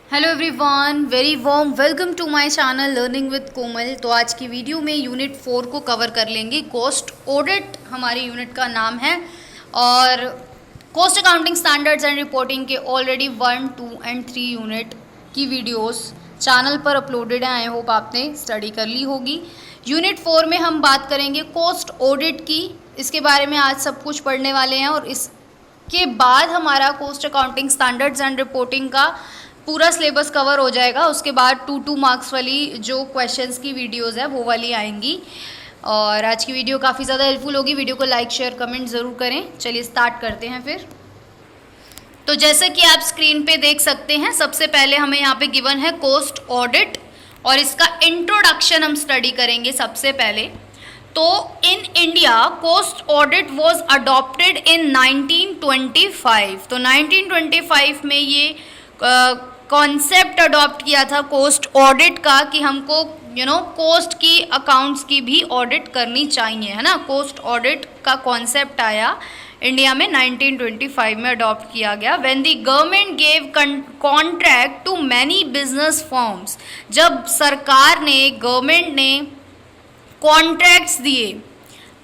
Hello everyone, very warm welcome to my channel learning with Komal. तो आज की video में यूनिट 4 को कवर कर लेंगे। कॉस्ट ऑडिट हमारी यूनिट का नाम है और cost accounting standards and reporting के ऑलरेडी 1, 2 एंड 3 यूनिट की वीडियोस चैनल पर अपलोडेड हैं। आई होप आपने स्टडी कर ली होगी। यूनिट 4 में हम बात करेंगे कॉस्ट ऑडिट की। इसके बारे में आज सब कुछ पढ़ने वाले हैं और इसके बाद हमारा cost accounting standards and reporting का पूरा सिलेबस कवर हो जाएगा। उसके बाद 2 मार्क्स वाली जो क्वेश्चंस की वीडियोस है वो वाली आएंगी। और आज की वीडियो काफ़ी ज़्यादा हेल्पफुल होगी। वीडियो को लाइक शेयर कमेंट ज़रूर करें। चलिए स्टार्ट करते हैं फिर। तो जैसे कि आप स्क्रीन पे देख सकते हैं, सबसे पहले हमें यहाँ पे गिवन है कॉस्ट ऑडिट और इसका इंट्रोडक्शन हम स्टडी करेंगे सबसे पहले। तो in India cost audit was adopted in 1925। तो 1925 में ये कॉन्सेप्ट अडॉप्ट किया था कॉस्ट ऑडिट का कि हमको कॉस्ट की अकाउंट्स की भी ऑडिट करनी चाहिए, है ना। कॉस्ट ऑडिट का कॉन्सेप्ट आया इंडिया में 1925 में अडॉप्ट किया गया। When the government gave contract to many business firms, जब सरकार ने गवर्नमेंट ने कॉन्ट्रैक्ट्स दिए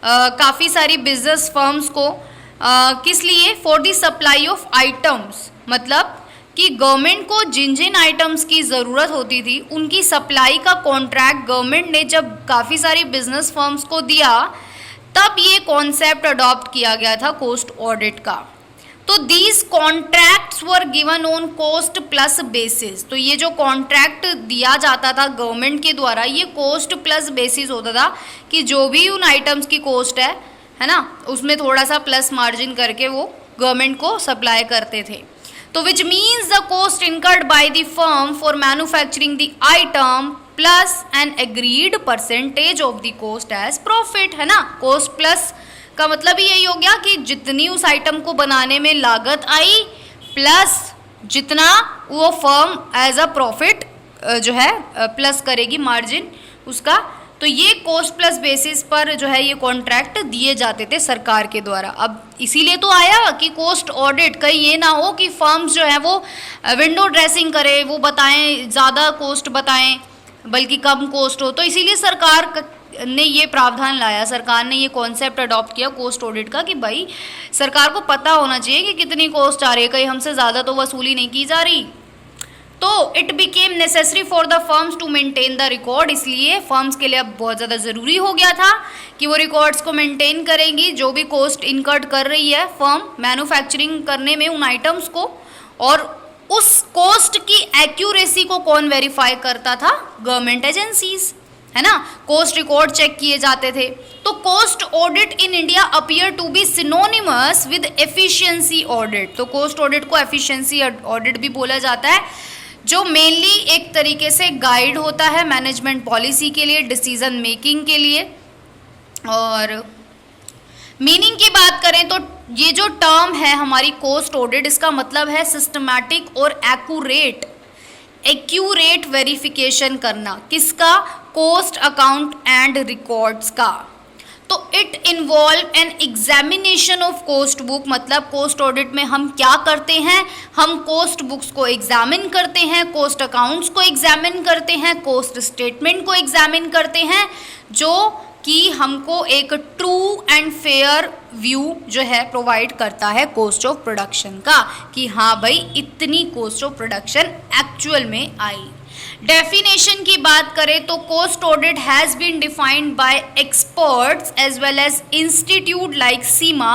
काफ़ी सारी बिजनेस फर्म्स को किस लिए, for the supply of items, मतलब कि गवर्नमेंट को जिन जिन आइटम्स की ज़रूरत होती थी उनकी सप्लाई का कॉन्ट्रैक्ट गवर्नमेंट ने जब काफ़ी सारी बिजनेस फर्म्स को दिया तब ये कॉन्सेप्ट अडॉप्ट किया गया था कॉस्ट ऑडिट का। तो these contracts were given on cost plus basis. तो ये जो कॉन्ट्रैक्ट दिया जाता था गवर्नमेंट के द्वारा, ये कॉस्ट प्लस बेसिस होता था कि जो भी उन आइटम्स की कॉस्ट है ना, उसमें थोड़ा सा प्लस मार्जिन करके वो गवर्नमेंट को सप्लाई करते थे। तो which means the cost incurred by the firm for manufacturing the item plus an agreed percentage of the cost as profit, है ना। कॉस्ट प्लस का मतलब ही यही हो गया कि जितनी उस आइटम को बनाने में लागत आई प्लस जितना वो फर्म एज अ प्रॉफिट जो है प्लस करेगी मार्जिन उसका। तो ये कॉस्ट प्लस बेसिस पर जो है ये कॉन्ट्रैक्ट दिए जाते थे सरकार के द्वारा। अब इसीलिए तो आया कि कॉस्ट ऑडिट, कहीं ये ना हो कि फर्म्स जो है वो विंडो ड्रेसिंग करे, वो बताएं ज़्यादा कॉस्ट बताएं बल्कि कम कॉस्ट हो। तो इसीलिए सरकार ने ये प्रावधान लाया, सरकार ने ये कॉन्सेप्ट अडॉप्ट किया कॉस्ट ऑडिट का कि भाई सरकार को पता होना चाहिए कि कितनी कॉस्ट आ रही है, कहीं हमसे ज़्यादा तो वसूली नहीं की जा रही। तो it became necessary for the firms to maintain the record, इसलिए फर्म्स के लिए अब बहुत ज़्यादा ज़रूरी हो गया था कि वो रिकॉर्ड्स को मेंटेन करेंगी, जो भी कॉस्ट इनकर्ड कर रही है फर्म मैन्युफैक्चरिंग करने में उन आइटम्स को। और उस कॉस्ट की एक्यूरेसी को कौन वेरीफाई करता था, गवर्नमेंट एजेंसीज, है ना। कॉस्ट रिकॉर्ड चेक किए जाते थे। तो cost audit in India appear to be synonymous with efficiency audit. तो कॉस्ट ऑडिट को एफिशिएंसी ऑडिट भी बोला जाता है, जो मेनली एक तरीके से गाइड होता है मैनेजमेंट पॉलिसी के लिए, डिसीजन मेकिंग के लिए। और मीनिंग की बात करें तो ये जो टर्म है हमारी कॉस्ट ऑडिट, इसका मतलब है सिस्टमैटिक और एक्यूरेट वेरिफिकेशन करना, किसका, कॉस्ट अकाउंट एंड रिकॉर्ड्स का। तो it involve an examination of cost book, मतलब कॉस्ट ऑडिट में हम क्या करते हैं, हम कॉस्ट बुक्स को एग्जामिन करते हैं, कॉस्ट अकाउंट्स को एग्जामिन करते हैं, कॉस्ट स्टेटमेंट को एग्जामिन करते हैं, जो कि हमको एक ट्रू एंड फेयर व्यू जो है प्रोवाइड करता है कॉस्ट ऑफ प्रोडक्शन का, कि हाँ भाई इतनी कॉस्ट ऑफ प्रोडक्शन एक्चुअल में आई। डेफिनेशन की बात करें तो cost audit has been defined by experts as well as institute like CIMA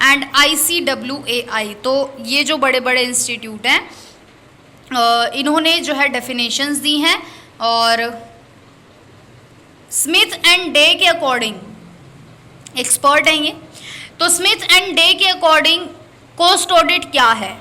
and ICWAI। तो ये जो बड़े बड़े इंस्टीट्यूट हैं इन्होंने जो है डेफिनेशंस दी हैं। और स्मिथ एंड डे के अकॉर्डिंग, एक्सपर्ट हैं ये, तो स्मिथ एंड डे के अकॉर्डिंग कॉस्ट ऑडिट क्या है,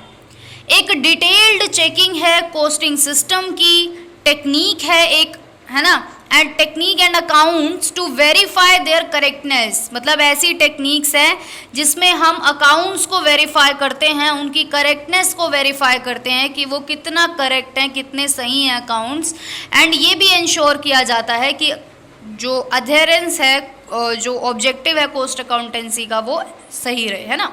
एक डिटेल्ड चेकिंग है कॉस्टिंग सिस्टम की, टेक्निक है एक, है ना, and technique and accounts to verify their correctness, मतलब ऐसी टेक्निक्स हैं जिसमें हम अकाउंट्स को वेरीफाई करते हैं, उनकी करेक्टनेस को वेरीफाई करते हैं कि वो कितना करेक्ट हैं, कितने सही हैं अकाउंट्स। एंड ये भी इंश्योर किया जाता है कि जो अधेरेंस है, जो ऑब्जेक्टिव है कॉस्ट अकाउंटेंसी का, वो सही रहे, है ना।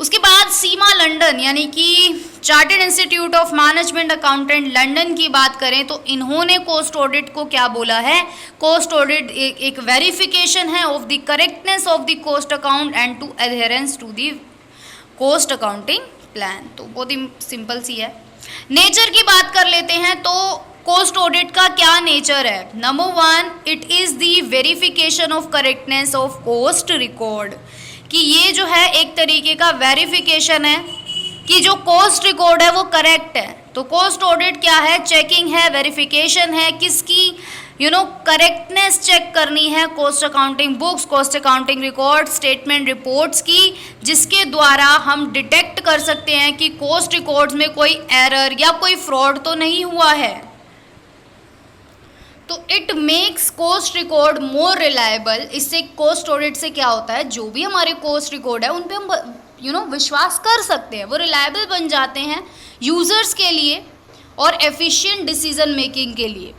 उसके बाद सीमा लंदन यानी कि chartered institute of management accountant London की बात करें तो इन्होंने कोस्ट ऑडिट को क्या बोला है, कोस्ट ऑडिट एक वेरिफिकेशन है of the correctness of the cost account and to adherence to the cost accounting plan. तो बहुत ही सिंपल सी है। नेचर की बात कर लेते हैं तो कोस्ट ऑडिट का क्या नेचर है। Number 1, it is the verification of correctness of cost record, कि ये जो है एक तरीके का वेरिफिकेशन है कि जो कोस्ट रिकॉर्ड है वो करेक्ट है। तो कोस्ट ऑडिट क्या है, चेकिंग है, वेरिफिकेशन है, किसकी करेक्टनेस चेक करनी है, cost accounting books, cost accounting record, statement reports की, जिसके द्वारा हम डिटेक्ट कर सकते हैं कि कोस्ट रिकॉर्ड्स में कोई एरर या कोई फ्रॉड तो नहीं हुआ है। तो it makes cost record more reliable. इससे कोस्ट ऑडिट से क्या होता है, जो भी हमारे कोस्ट रिकॉर्ड है उन पे हम विश्वास कर सकते हैं, वो रिलायबल बन जाते हैं यूजर्स के लिए और एफिशिएंट डिसीजन मेकिंग के लिए।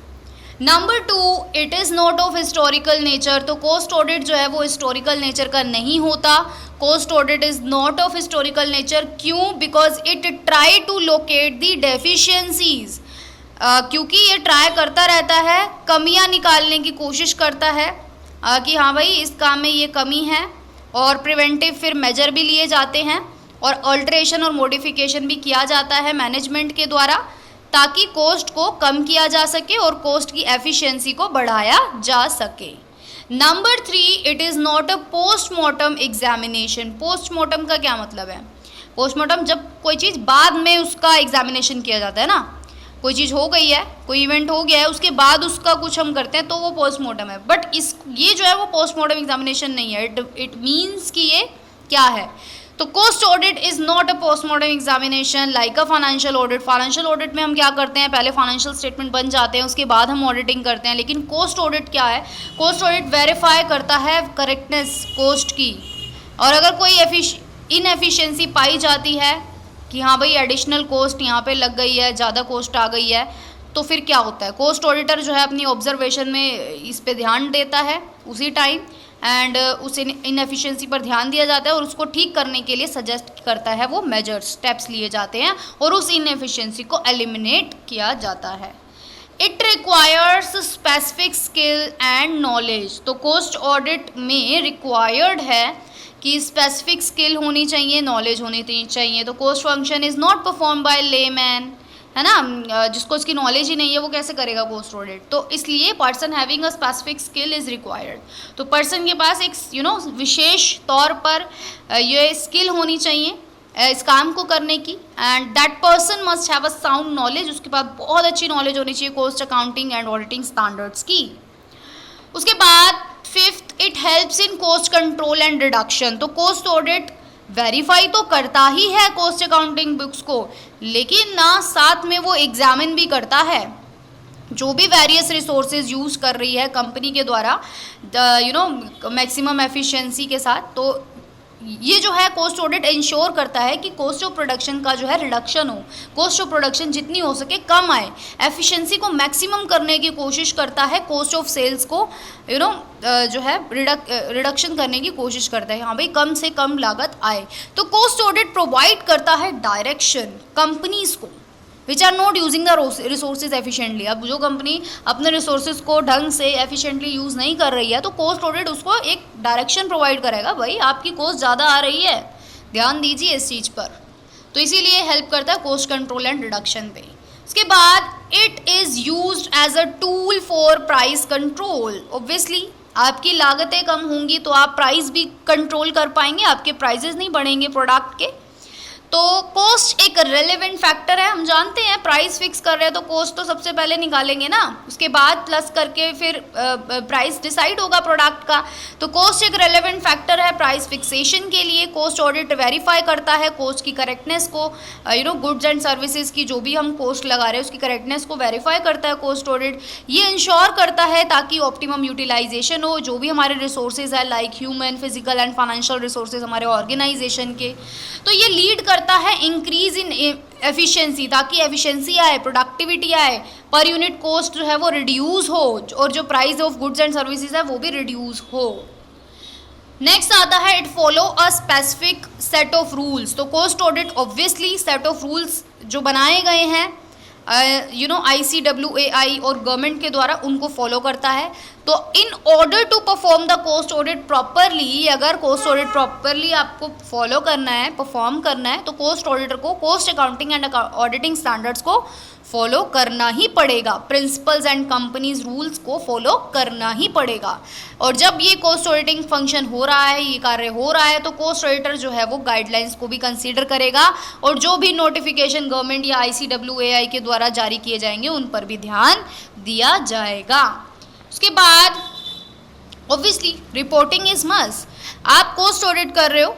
Number 2, it is not of historical nature. तो कोस्ट ऑडिट जो है वो हिस्टोरिकल नेचर का नहीं होता। Cost audit is not of historical nature. क्यों? Because it try to locate the deficiencies, क्योंकि ये ट्राई करता रहता है, कमियां निकालने की कोशिश करता है कि हाँ भाई इस काम में ये कमी है, और प्रिवेंटिव फिर मेजर भी लिए जाते हैं और अल्ट्रेशन और मॉडिफिकेशन भी किया जाता है मैनेजमेंट के द्वारा, ताकि कोस्ट को कम किया जा सके और कोस्ट की एफिशिएंसी को बढ़ाया जा सके। Number 3, it is not a postmortem examination. Postmortem का क्या मतलब है? पोस्टमार्टम जब कोई चीज़ बाद में उसका एग्जामिनेशन किया जाता है ना, कोई चीज़ हो गई है, कोई इवेंट हो गया है, उसके बाद उसका कुछ हम करते हैं तो वो पोस्टमार्टम है। बट ये जो है वो पोस्टमार्टम एग्जामिनेशन नहीं है। इट मीन्स कि ये क्या है, तो cost audit is not a postmortem examination like a financial audit. Financial audit में हम क्या करते हैं, पहले फाइनेंशियल स्टेटमेंट बन जाते हैं, उसके बाद हम ऑडिटिंग करते हैं। लेकिन कोस्ट ऑडिट क्या है, कोस्ट ऑडिट वेरीफाई करता है करेक्टनेस कोस्ट की, और अगर कोई इनएफिशिएंसी पाई जाती है कि हाँ भाई एडिशनल कॉस्ट यहाँ पे लग गई है, ज़्यादा कॉस्ट आ गई है, तो फिर क्या होता है, कोस्ट ऑडिटर जो है अपनी ऑब्जर्वेशन में इस पे ध्यान देता है उसी टाइम, एंड उस इनएफिशिएंसी पर ध्यान दिया जाता है और उसको ठीक करने के लिए सजेस्ट करता है, वो मेजर्स स्टेप्स लिए जाते हैं और उस इनएफिशिएंसी को एलिमिनेट किया जाता है। It requires specific skill and knowledge. तो कोस्ट ऑडिट में रिक्वायर्ड है कि स्पेसिफिक स्किल होनी चाहिए, नॉलेज होनी चाहिए। तो cost function is not perform by layman, है ना, जिसको इसकी नॉलेज ही नहीं है वो कैसे करेगा कोस्ट ऑडिट। तो इसलिए person having a specific skill is required. तो पर्सन के पास एक विशेष तौर पर ये स्किल होनी चाहिए इस काम को करने की, and that person must have a sound knowledge. उसके पास बहुत अच्छी नॉलेज होनी चाहिए cost accounting and auditing standards की। उसके बाद 5th, it helps in cost control and reduction. तो कोस्ट ऑडिट वेरीफाई तो करता ही है कोस्ट अकाउंटिंग बुक्स को, लेकिन ना साथ में वो एग्जामिन भी करता है जो भी वेरियस रिसोर्सेज यूज़ कर रही है कंपनी के द्वारा मैक्सिमम एफिशिएंसी के साथ। तो ये जो है कोस्ट ऑडिट इंश्योर करता है कि कॉस्ट ऑफ प्रोडक्शन का जो है रिडक्शन हो, कॉस्ट ऑफ प्रोडक्शन जितनी हो सके कम आए, एफिशिएंसी को मैक्सिमम करने की कोशिश करता है, कॉस्ट ऑफ सेल्स को जो है रिडक्शन करने की कोशिश करता है, हाँ भाई कम से कम लागत आए। तो कोस्ट ऑडिट प्रोवाइड करता है डायरेक्शन कंपनीज को which are not using the resources efficiently. अब जो कंपनी अपने रिसोर्सेज को ढंग से एफिशिएंटली यूज़ नहीं कर रही है तो कोस्ट ऑडिट उसको एक डायरेक्शन प्रोवाइड करेगा, भाई आपकी कॉस्ट ज़्यादा आ रही है, ध्यान दीजिए इस चीज़ पर। तो इसीलिए हेल्प करता है कोस्ट कंट्रोल एंड रिडक्शन पे। उसके बाद it is used as a tool for price control. Obviously आपकी लागतें कम होंगी तो आप प्राइस भी कंट्रोल कर पाएंगे, आपके प्राइजेस नहीं बढ़ेंगे प्रोडक्ट के। तो कॉस्ट एक रेलेवेंट फैक्टर है, हम जानते हैं प्राइस फिक्स कर रहे हैं तो कॉस्ट तो सबसे पहले निकालेंगे ना, उसके बाद प्लस करके फिर प्राइस डिसाइड होगा प्रोडक्ट का। तो कॉस्ट एक रेलेवेंट फैक्टर है प्राइस फिक्सेशन के लिए। कॉस्ट ऑडिट वेरीफाई करता है कॉस्ट की करेक्टनेस को, गुड्स एंड सर्विसेज की जो भी हम कॉस्ट लगा रहे हैं उसकी करेक्टनेस को वेरीफाई करता है कोस्ट ऑडिट। ये इंश्योर करता है ताकि ऑप्टिमम यूटिलाइजेशन हो जो भी हमारे रिसोर्सेज है, like human, physical and financial resources हमारे ऑर्गेनाइजेशन के। तो ये लीड करता है इंक्रीज इन एफिशिएंसी, ताकि एफिशिएंसी आए, प्रोडक्टिविटी आए, पर यूनिट कॉस्ट जो है वो रिड्यूस हो और जो price of goods and services है वो भी रिड्यूस हो। नेक्स्ट आता है it follow a specific set of rules. तो cost audit obviously set of rules जो बनाए गए हैं ICWAI और गवर्नमेंट के द्वारा उनको फॉलो करता है। तो in order to perform the cost audit properly, अगर कोस्ट ऑडिट प्रॉपरली आपको फॉलो करना है, परफॉर्म करना है, तो कोस्ट ऑडिटर को cost accounting and auditing standards को फॉलो करना ही पड़ेगा, प्रिंसिपल्स एंड कंपनीज रूल्स को फॉलो करना ही पड़ेगा। और जब ये कोस्ट ऑडिटिंग फंक्शन हो रहा है, ये कार्य हो रहा है, तो कोस्ट ऑडिटर जो है वो गाइडलाइंस को भी कंसीडर करेगा और जो भी नोटिफिकेशन गवर्नमेंट या ICWAI के द्वारा जारी किए जाएंगे उन पर भी ध्यान दिया जाएगा। उसके बाद ऑब्वियसली रिपोर्टिंग इज मस्ट। आप कोस्ट ऑडिट कर रहे हो,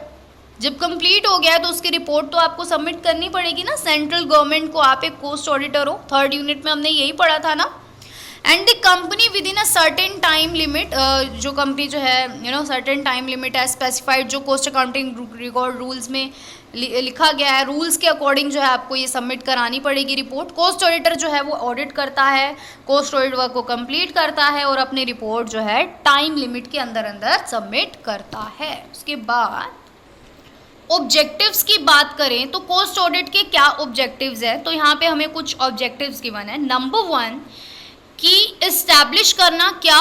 जब कंप्लीट हो गया तो उसकी रिपोर्ट तो आपको सबमिट करनी पड़ेगी ना सेंट्रल गवर्नमेंट को। आप एक कोस्ट ऑडिटर हो, 3rd यूनिट में हमने यही पढ़ा था ना। And the company with in a certain time limit, जो कंपनी जो है सर्टेन टाइम लिमिट है स्पेसिफाइड, जो कोस्ट अकाउंटिंग रिकॉर्ड रूल्स में लिखा गया है, रूल्स के अकॉर्डिंग जो है आपको ये सबमिट करानी पड़ेगी रिपोर्ट। कोस्ट ऑडिटर जो है वो ऑडिट करता है, कोस्ट ऑडिट वर्क को कंप्लीट करता है और अपनी रिपोर्ट जो है टाइम लिमिट के अंदर अंदर सबमिट करता है। उसके बाद ऑब्जेक्टिव्स की बात करें तो कोस्ट ऑडिट के क्या ऑब्जेक्टिव्स हैं, तो यहाँ पे हमें कुछ ऑब्जेक्टिव्स गिवन है। नंबर 1 कि इस्टेब्लिश करना क्या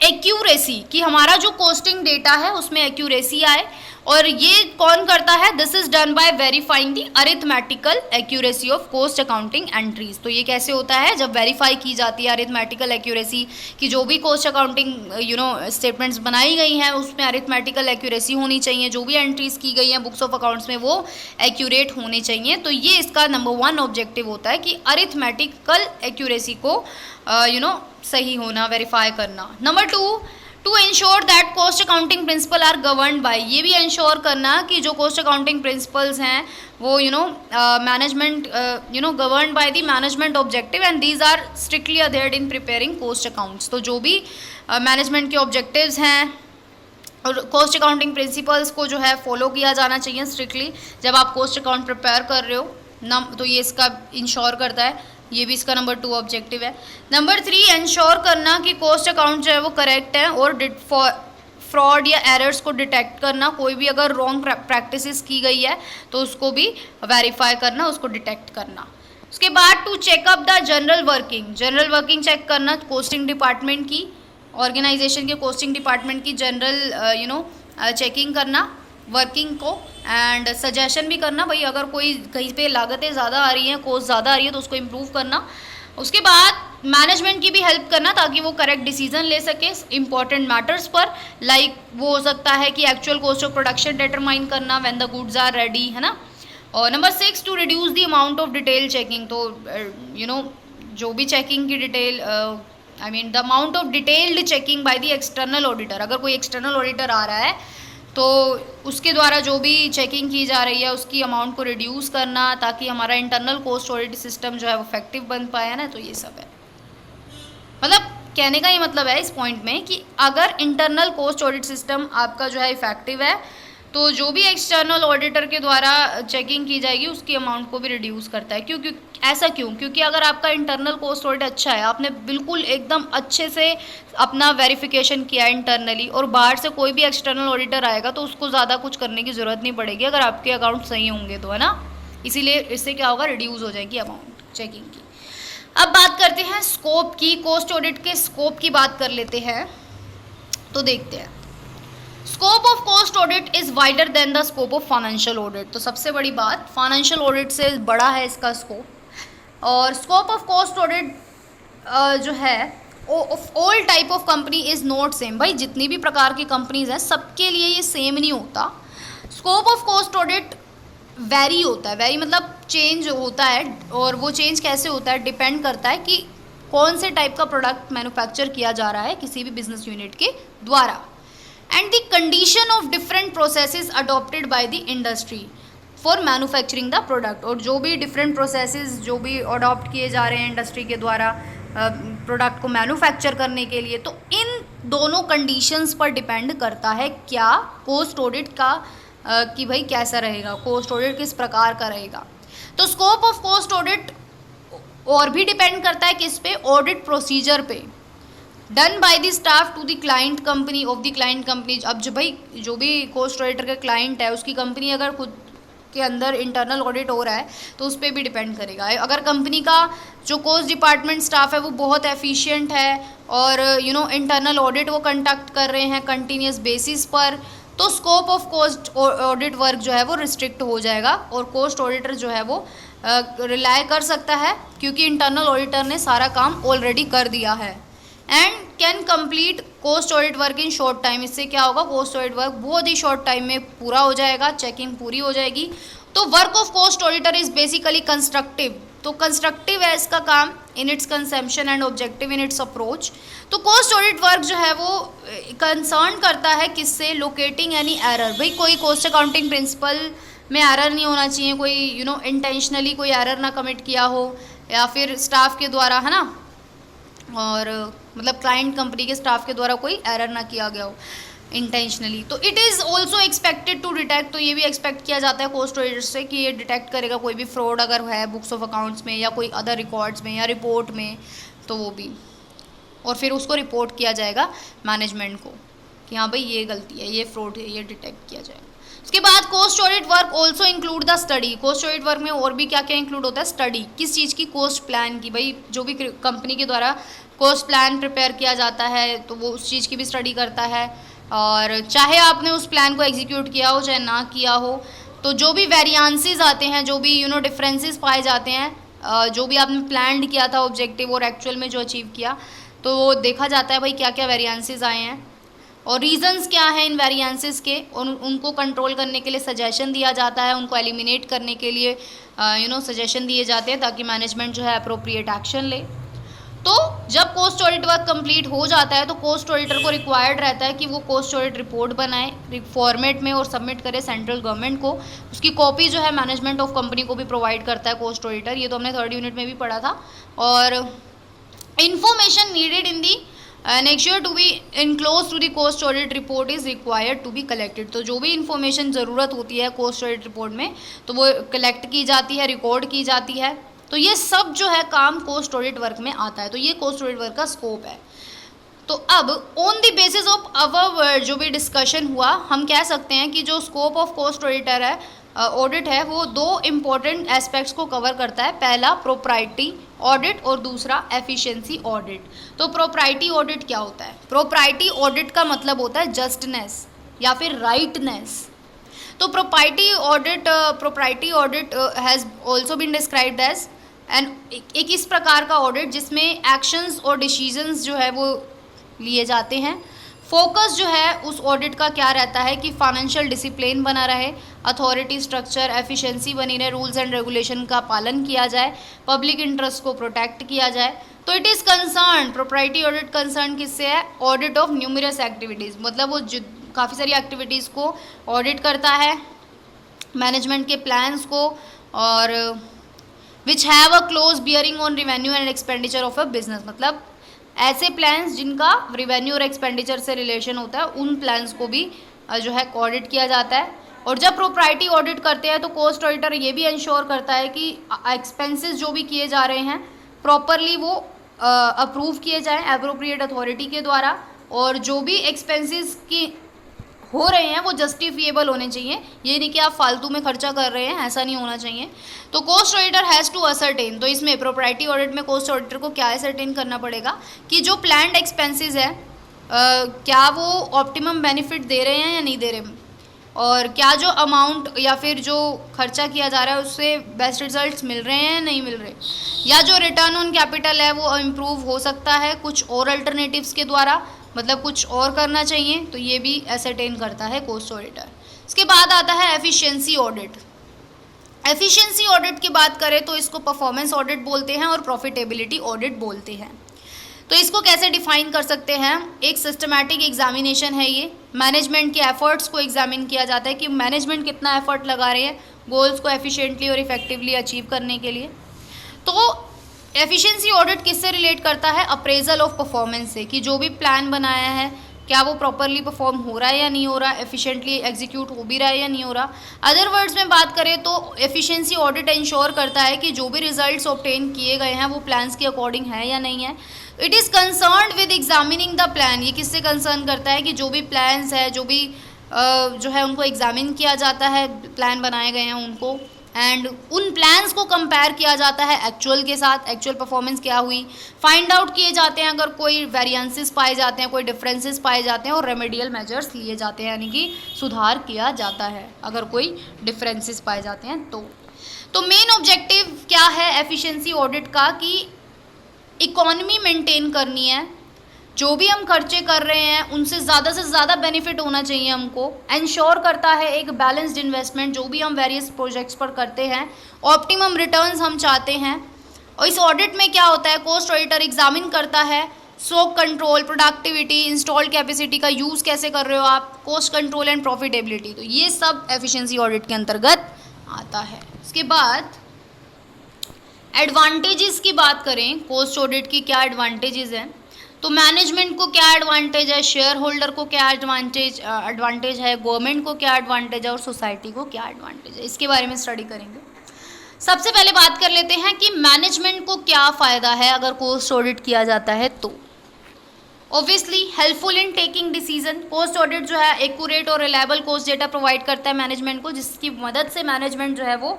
एक्यूरेसी, कि हमारा जो कोस्टिंग डेटा है उसमें एक्यूरेसी आए। और ये कौन करता है? This is done by verifying the arithmetical accuracy of cost accounting entries. तो ये कैसे होता है? जब वेरीफाई की जाती है अरिथमेटिकल एक्यूरेसी कि जो भी कोस्ट अकाउंटिंग स्टेटमेंट्स बनाई गई हैं उसमें अरिथमेटिकल एक्यूरेसी होनी चाहिए, जो भी एंट्रीज की गई हैं बुक्स ऑफ अकाउंट्स में वो एक्यूरेट होने चाहिए। तो ये इसका नंबर 1 ऑब्जेक्टिव होता है कि अरिथमेटिकल एक्यूरेसी को सही होना, वेरीफाई करना। Number 2 to ensure that cost accounting principle are governed by, ये भी इंश्योर करना कि जो कोस्ट अकाउंटिंग प्रिंसिपल्स हैं वो management governed by the management objective and these are strictly adhered in preparing cost accounts. तो जो भी मैनेजमेंट के ऑब्जेक्टिव्स हैं और कोस्ट अकाउंटिंग प्रिंसिपल्स को जो है फॉलो किया जाना चाहिए स्ट्रिक्टली जब आप कोस्ट अकाउंट प्रिपेयर कर रहे हो तो ये इसका इंश्योर करता है। ये भी इसका नंबर 2 ऑब्जेक्टिव है। नंबर 3 इंश्योर करना कि कोस्ट अकाउंट जो है वो करेक्ट है और फ्रॉड या एरर्स को डिटेक्ट करना, कोई भी अगर रॉन्ग प्रैक्टिसेस की गई है तो उसको भी वेरीफाई करना, उसको डिटेक्ट करना। उसके बाद to check up the general working check करना, कोस्टिंग डिपार्टमेंट की, ऑर्गेनाइजेशन के कोस्टिंग डिपार्टमेंट की जनरल चेकिंग करना वर्किंग को, एंड सजेशन भी करना, भाई अगर कोई कहीं पे लागतें ज़्यादा आ रही हैं, कॉस्ट ज़्यादा आ रही है तो उसको इम्प्रूव करना। उसके बाद मैनेजमेंट की भी हेल्प करना ताकि वो करेक्ट डिसीजन ले सके इंपॉर्टेंट मैटर्स पर, लाइक वो हो सकता है कि actual cost of production determine करना when the goods are ready, है ना। और number 6 to reduce the amount of detail checking. तो जो भी चेकिंग की detail the amount of detailed checking by the external auditor, अगर कोई एक्सटर्नल ऑडिटर आ रहा है तो उसके द्वारा जो भी चेकिंग की जा रही है उसकी अमाउंट को रिड्यूस करना ताकि हमारा इंटरनल कोस्ट ऑडिट सिस्टम जो है वो इफेक्टिव बन पाए ना। तो ये सब है, मतलब कहने का ये मतलब है इस पॉइंट में कि अगर इंटरनल कोस्ट ऑडिट सिस्टम आपका जो है इफेक्टिव है तो जो भी एक्सटर्नल ऑडिटर के द्वारा चेकिंग की जाएगी उसकी अमाउंट को भी रिड्यूस करता है। क्योंकि ऐसा क्यों? क्योंकि अगर आपका इंटरनल कोस्ट ऑडिट अच्छा है, आपने बिल्कुल एकदम अच्छे से अपना वेरिफिकेशन किया इंटरनली और बाहर से कोई भी एक्सटर्नल ऑडिटर आएगा तो उसको ज़्यादा कुछ करने की ज़रूरत नहीं पड़ेगी अगर आपके अकाउंट सही होंगे तो, है ना। इसीलिए इससे क्या होगा? रिड्यूस हो जाएगी अमाउंट चेकिंग की। अब बात करते हैं स्कोप की, कोस्ट ऑडिट के स्कोप की बात कर लेते हैं। तो देखते हैं, scope of cost audit is wider than the scope of financial audit. तो सबसे बड़ी बात, फाइनेंशियल ऑडिट से बड़ा है इसका स्कोप। और स्कोप ऑफ कोस्ट ऑडिट जो है all type of company is not same. भाई जितनी भी प्रकार की कंपनीज हैं सबके लिए ये सेम नहीं होता। Scope of cost audit very होता है, वेरी मतलब चेंज होता है। और वो चेंज कैसे होता है? डिपेंड करता है कि कौन से टाइप का प्रोडक्ट मैन्युफैक्चर किया जा रहा है किसी भी बिजनेस यूनिट के द्वारा, and the condition of different processes adopted by the industry for manufacturing the product. और जो भी डिफरेंट प्रोसेसेस जो भी अडॉप्ट किए जा रहे हैं इंडस्ट्री के द्वारा प्रोडक्ट को मैन्युफैक्चर करने के लिए, तो इन दोनों कंडीशंस पर डिपेंड करता है क्या कोस्ट ऑडिट का कि भाई कैसा रहेगा, कोस्ट ऑडिट किस प्रकार का रहेगा। तो स्कोप ऑफ कोस्ट ऑडिट और भी डिपेंड करता है किस पे? ऑडिट प्रोसीजर पे। Done by the staff to the client company of the client company. अब जो भी कोस्ट ऑडिटर का क्लाइंट है उसकी कंपनी अगर खुद के अंदर इंटरनल ऑडिट हो रहा है तो उस पर भी डिपेंड करेगा। अगर कंपनी का जो कोस्ट डिपार्टमेंट स्टाफ है वो बहुत एफिशिएंट है और इंटरनल ऑडिट वो कंडक्ट कर रहे हैं कंटिन्यूस बेसिस पर, तो scope of cost audit work जो है वो रिस्ट्रिक्ट हो जाएगा और कोस्ट ऑडिटर जो है वो रिलाय कर सकता है क्योंकि इंटरनल ऑडिटर ने सारा काम ऑलरेडी कर दिया है। And can complete cost audit work in short time. इससे क्या होगा, कोस्ट ऑडिट वर्क बहुत ही शॉर्ट टाइम में पूरा हो जाएगा, चेकिंग पूरी हो जाएगी। तो work of cost auditor is basically constructive. तो कंस्ट्रक्टिव है इसका काम in its conception and objective in its approach. तो कोस्ट ऑडिट वर्क जो है वो कंसर्न करता है किससे, लोकेटिंग एनी एरर। भाई कोई कोस्ट अकाउंटिंग प्रिंसिपल में एरर नहीं होना चाहिए, कोई इंटेंशनली कोई एरर ना कमिट किया हो या फिर स्टाफ के द्वारा, है ना, और मतलब क्लाइंट कंपनी के स्टाफ के द्वारा कोई एरर ना किया गया हो इंटेंशनली। तो it is also expected to detect. तो ये भी एक्सपेक्ट किया जाता है कोस्ट ऑडिटर से कि ये डिटेक्ट करेगा कोई भी फ्रॉड अगर है बुक्स ऑफ अकाउंट्स में या कोई अदर रिकॉर्ड्स में या रिपोर्ट में, तो वो भी, और फिर उसको रिपोर्ट किया जाएगा मैनेजमेंट को कि हाँ भाई ये गलती है, ये फ्रॉड है, ये डिटेक्ट किया जाएगा। उसके बाद cost audit work also include the study. Cost audit work में और भी क्या क्या इंक्लूड होता है, स्टडी। किस चीज़ की, कोस्ट प्लान की। भाई जो भी कंपनी के द्वारा कोस्ट प्लान प्रिपेयर किया जाता है तो वो उस चीज़ की भी स्टडी करता है, और चाहे आपने उस प्लान को एग्जीक्यूट किया हो चाहे ना किया हो, तो जो भी वेरिएंसेस आते हैं, जो भी डिफरेंसेस पाए जाते हैं, जो भी आपने प्लान किया था ऑब्जेक्टिव और एक्चुअल में जो अचीव किया, तो वो देखा जाता है भाई क्या क्या वेरिएंसेस आए हैं और रीजंस क्या है इन वेरिएंसेस के, और उनको कंट्रोल करने के लिए सजेशन दिया जाता है, उनको एलिमिनेट करने के लिए सजेशन दिए जाते हैं ताकि मैनेजमेंट जो है अप्रोप्रिएट एक्शन ले। तो जब कोस्ट ऑडिट वर्क कंप्लीट हो जाता है तो कोस्ट ऑडिटर को रिक्वायर्ड रहता है कि वो कोस्ट ऑडिट रिपोर्ट बनाए फॉर्मेट में और सबमिट करे सेंट्रल गवर्नमेंट को। उसकी कॉपी जो है मैनेजमेंट ऑफ कंपनी को भी प्रोवाइड करता है कोस्ट ऑडिटर, ये तो हमने 3rd यूनिट में भी पढ़ा था। और information needed in the next to be enclose to the cost audit report is required to be collected. तो जो भी इन्फॉर्मेशन ज़रूरत होती है कोस्ट ऑडिट रिपोर्ट में तो वो कलेक्ट की जाती है, रिकॉर्ड की जाती है। तो ये सब जो है काम कोस्ट ऑडिट वर्क में आता है। तो ये कोस्ट ऑडिट वर्क का स्कोप है। तो अब on the basis of our जो भी डिस्कशन हुआ, हम कह सकते हैं कि जो स्कोप ऑफ कोस्ट ऑडिटर है ऑडिट है वो 2 इम्पॉर्टेंट एस्पेक्ट्स को कवर करता है। पहला प्रोप्राइटी ऑडिट और दूसरा एफिशिएंसी ऑडिट। तो प्रोप्राइटी ऑडिट क्या होता है? प्रोप्राइटी ऑडिट का मतलब होता है जस्टनेस या फिर राइटनेस। तो propriety audit has also been described as एक इस प्रकार का ऑडिट जिसमें एक्शंस और डिसीजंस जो है वो लिए जाते हैं। फोकस जो है उस ऑडिट का क्या रहता है कि फाइनेंशियल डिसिप्लिन बना रहे, अथॉरिटी स्ट्रक्चर, एफिशिएंसी बनी रहे, रूल्स एंड रेगुलेशन का पालन किया जाए, पब्लिक इंटरेस्ट को प्रोटेक्ट किया जाए। तो it is concern, propriety audit concern किससे है? ऑडिट ऑफ न्यूमरस एक्टिविटीज़, मतलब वो काफ़ी सारी एक्टिविटीज़ को ऑडिट करता है, मैनेजमेंट के प्लान्स को, और which have a close bearing on revenue and expenditure of a business. मतलब ऐसे प्लान्स जिनका रिवेन्यू और एक्सपेंडिचर से रिलेशन होता है उन प्लान्स को भी जो है ऑडिट किया जाता है। और जब प्रोप्राइटी ऑडिट करते हैं तो कोस्ट ऑडिटर ये भी इंश्योर करता है कि एक्सपेंसेस जो भी किए जा रहे हैं प्रॉपरली वो अप्रूव किए जाएं एप्रोप्रिएट अथॉरिटी के द्वारा, और जो भी एक्सपेंसेस की हो रहे हैं वो जस्टिफिएबल होने चाहिए। ये नहीं कि आप फालतू में खर्चा कर रहे हैं, ऐसा नहीं होना चाहिए। तो cost auditor has to ascertain, तो इसमें प्रोप्राइटी ऑडिट में कोस्ट ऑडिटर को क्या असर्टेन करना पड़ेगा कि जो प्लान्ड एक्सपेंसेस है क्या वो ऑप्टिमम बेनिफिट दे रहे हैं या नहीं दे रहे, और क्या जो अमाउंट या फिर जो खर्चा किया जा रहा है उससे बेस्ट रिजल्ट्स मिल रहे हैं या नहीं मिल रहे, या जो रिटर्न ऑन कैपिटल है वो इम्प्रूव हो सकता है कुछ और अल्टरनेटिव्स के द्वारा, मतलब कुछ और करना चाहिए। तो ये भी एसरटेन करता है कोस्ट ऑडिटर। इसके बाद आता है एफिशिएंसी ऑडिट। एफिशिएंसी ऑडिट की बात करें तो इसको परफॉर्मेंस ऑडिट बोलते हैं और प्रॉफिटेबिलिटी ऑडिट बोलते हैं। तो इसको कैसे डिफाइन कर सकते हैं? एक सिस्टमैटिक एग्जामिनेशन है ये, मैनेजमेंट के एफर्ट्स को एग्जामिन किया जाता है कि मैनेजमेंट कितना एफर्ट लगा रहे हैं गोल्स को एफिशिएंटली और इफेक्टिवली अचीव करने के लिए। तो एफिशिएंसी ऑडिट किससे रिलेट करता है? अप्रेजल ऑफ परफॉर्मेंस से, कि जो भी प्लान बनाया है क्या वो प्रॉपरली परफॉर्म हो रहा है या नहीं हो रहा, एफिशिएंटली एग्जीक्यूट हो भी रहा है या नहीं हो रहा। अदर वर्ड्स में बात करें तो एफिशिएंसी ऑडिट इंश्योर करता है कि जो भी रिजल्ट्स ऑब्टेन किए गए हैं वो प्लान्स के अकॉर्डिंग है या नहीं है। It is concerned with examining the plan, ये किससे कंसर्न करता है कि जो भी प्लान्स है, जो भी जो है उनको एग्जामिन किया जाता है, प्लान बनाए गए हैं उनको, एंड उन प्लान्स को कंपेयर किया जाता है एक्चुअल के साथ, एक्चुअल परफॉर्मेंस क्या हुई, फाइंड आउट किए जाते हैं अगर कोई वेरिएंसेस पाए जाते हैं, कोई डिफरेंसेस पाए जाते हैं, और रेमेडियल मेजर्स लिए जाते हैं, यानी कि सुधार किया जाता है अगर कोई डिफरेंसेस पाए जाते हैं तो मेन ऑब्जेक्टिव क्या है एफिशिएंसी ऑडिट का, कि इकोनॉमी मेंटेन करनी है, जो भी हम खर्चे कर रहे हैं उनसे ज़्यादा बेनिफिट होना चाहिए हमको, एंश्योर करता है एक बैलेंस्ड इन्वेस्टमेंट, जो भी हम वेरियस प्रोजेक्ट्स पर करते हैं ऑप्टिमम रिटर्न्स हम चाहते हैं। और इस ऑडिट में क्या होता है, कॉस्ट ऑडिटर एग्जामिन करता है stock control, productivity, installed capacity का यूज़ कैसे कर रहे हो आप, कॉस्ट कंट्रोल एंड प्रॉफिटेबिलिटी, तो ये सब एफिशिएंसी ऑडिट के अंतर्गत आता है। इसके बाद एडवांटेजेस की बात करें, कॉस्ट ऑडिट की क्या एडवांटेजेस हैं, तो मैनेजमेंट को क्या एडवांटेज है, शेयर होल्डर को क्या एडवांटेज है, गवर्नमेंट को क्या एडवांटेज है और सोसाइटी को क्या एडवांटेज है, इसके बारे में स्टडी करेंगे। सबसे पहले बात कर लेते हैं कि मैनेजमेंट को क्या फ़ायदा है अगर कॉस्ट ऑडिट किया जाता है तो। Obviously helpful in taking decision, cost audit जो है एक्यूरेट और रिलायबल कॉस्ट डेटा प्रोवाइड करता है मैनेजमेंट को, जिसकी मदद से मैनेजमेंट जो है वो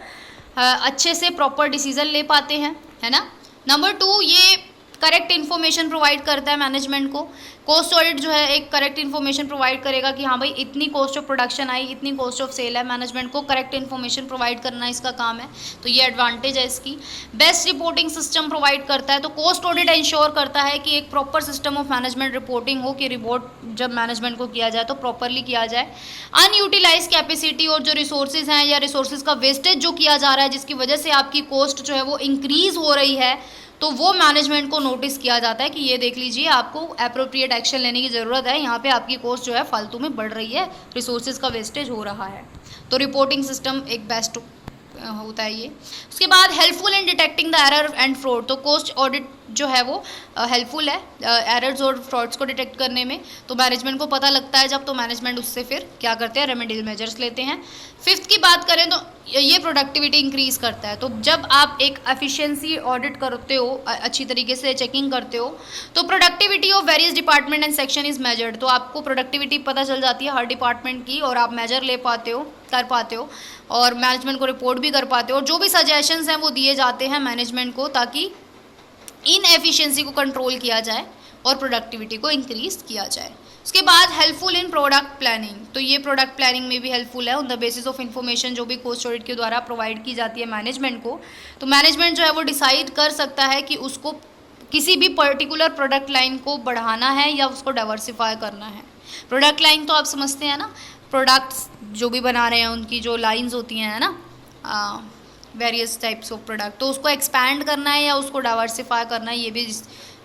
अच्छे से प्रॉपर डिसीजन ले पाते हैं, है ना। नंबर 2, ये करेक्ट इन्फॉर्मेशन प्रोवाइड करता है मैनेजमेंट को। कॉस्ट ऑडिट जो है एक करेक्ट इन्फॉर्मेशन प्रोवाइड करेगा कि हाँ भाई इतनी कॉस्ट ऑफ प्रोडक्शन आई, इतनी कॉस्ट ऑफ सेल है, मैनेजमेंट को करेक्ट इन्फॉर्मेशन प्रोवाइड करना इसका काम है, तो ये एडवांटेज है इसकी। बेस्ट रिपोर्टिंग सिस्टम प्रोवाइड करता है, तो कॉस्ट ऑडिट इंश्योर करता है कि एक proper system of management reporting हो, कि रिपोर्ट जब मैनेजमेंट को किया जाए तो प्रॉपरली किया जाए। अनयूटिलाइज कैपेसिटी और जो रिसोर्सेज हैं या रिसोर्सेज का वेस्टेज जो किया जा रहा है, जिसकी वजह से आपकी कॉस्ट जो है वो इंक्रीज हो रही है, तो वो मैनेजमेंट को नोटिस किया जाता है कि ये देख लीजिए आपको एप्रोप्रिएट एक्शन लेने की ज़रूरत है, यहाँ पे आपकी कॉस्ट जो है फालतू में बढ़ रही है, रिसोर्सेज का वेस्टेज हो रहा है, तो रिपोर्टिंग सिस्टम एक बेस्ट होता है ये। उसके बाद helpful in detecting the error and fraud, तो कॉस्ट ऑडिट जो है वो हेल्पफुल है एरर्स और फ्रॉड्स को डिटेक्ट करने में, तो मैनेजमेंट को पता लगता है जब, तो मैनेजमेंट उससे फिर क्या करते हैं, रेमेडियल मेजर्स लेते हैं। 5th की बात करें तो ये प्रोडक्टिविटी इंक्रीज करता है, तो जब आप एक एफिशिएंसी ऑडिट करते हो, अच्छी तरीके से चेकिंग करते हो, तो productivity of various department and section is measured, तो आपको प्रोडक्टिविटी पता चल जाती है हर डिपार्टमेंट की, और आप मेजर ले पाते हो, कर पाते हो, और मैनेजमेंट को रिपोर्ट भी कर पाते हो, और जो भी सजेशंस हैं वो दिए जाते हैं मैनेजमेंट को, ताकि इन एफिशिएंसी को कंट्रोल किया जाए और प्रोडक्टिविटी को इंक्रीज किया जाए। उसके बाद हेल्पफुल इन प्रोडक्ट प्लानिंग, तो ये प्रोडक्ट प्लानिंग में भी हेल्पफुल है, on the basis of information जो भी कॉस्ट ऑडिट के द्वारा प्रोवाइड की जाती है मैनेजमेंट को, तो मैनेजमेंट जो है वो डिसाइड कर सकता है कि उसको किसी भी पर्टिकुलर प्रोडक्ट लाइन को बढ़ाना है या उसको डाइवर्सिफाई करना है। प्रोडक्ट लाइन तो आप समझते हैं ना, प्रोडक्ट्स जो भी बना रहे हैं उनकी जो लाइन्स होती हैं, है ना, वेरियस टाइप्स ऑफ प्रोडक्ट, तो उसको एक्सपैंड करना है या उसको डाइवर्सिफाई करना है, ये भी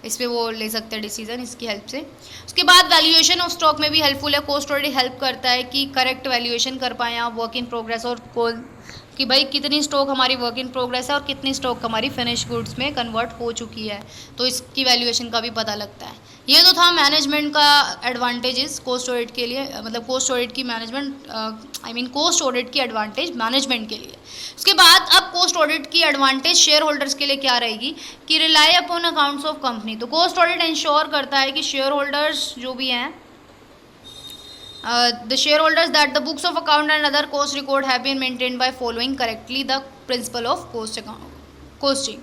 इस पर वो ले सकते हैं डिसीजन इसकी हेल्प से। उसके बाद वैल्यूएशन ऑफ स्टॉक में भी हेल्पफुल है, कॉस्ट ऑडिट हेल्प करता है कि करेक्ट वैल्यूएशन कर पाएँ आप वर्क इन प्रोग्रेस, और कि भाई कितनी स्टॉक हमारी वर्क इन प्रोग्रेस है और कितनी स्टॉक हमारी फिनिश गुड्स में कन्वर्ट हो चुकी है, तो इसकी वैल्यूएशन का भी पता लगता है। ये तो था मैनेजमेंट का एडवांटेजेस कॉस्ट ऑडिट के लिए, मतलब कॉस्ट ऑडिट की मैनेजमेंट कॉस्ट ऑडिट की एडवांटेज मैनेजमेंट के लिए। उसके बाद अब कॉस्ट ऑडिट की एडवांटेज शेयर होल्डर्स के लिए क्या रहेगी, कि rely upon accounts of company, तो कॉस्ट ऑडिट इंश्योर करता है कि शेयर होल्डर्स जो भी हैं, the shareholders that the books of account and other cost record have been maintained by following correctly the principle of costing।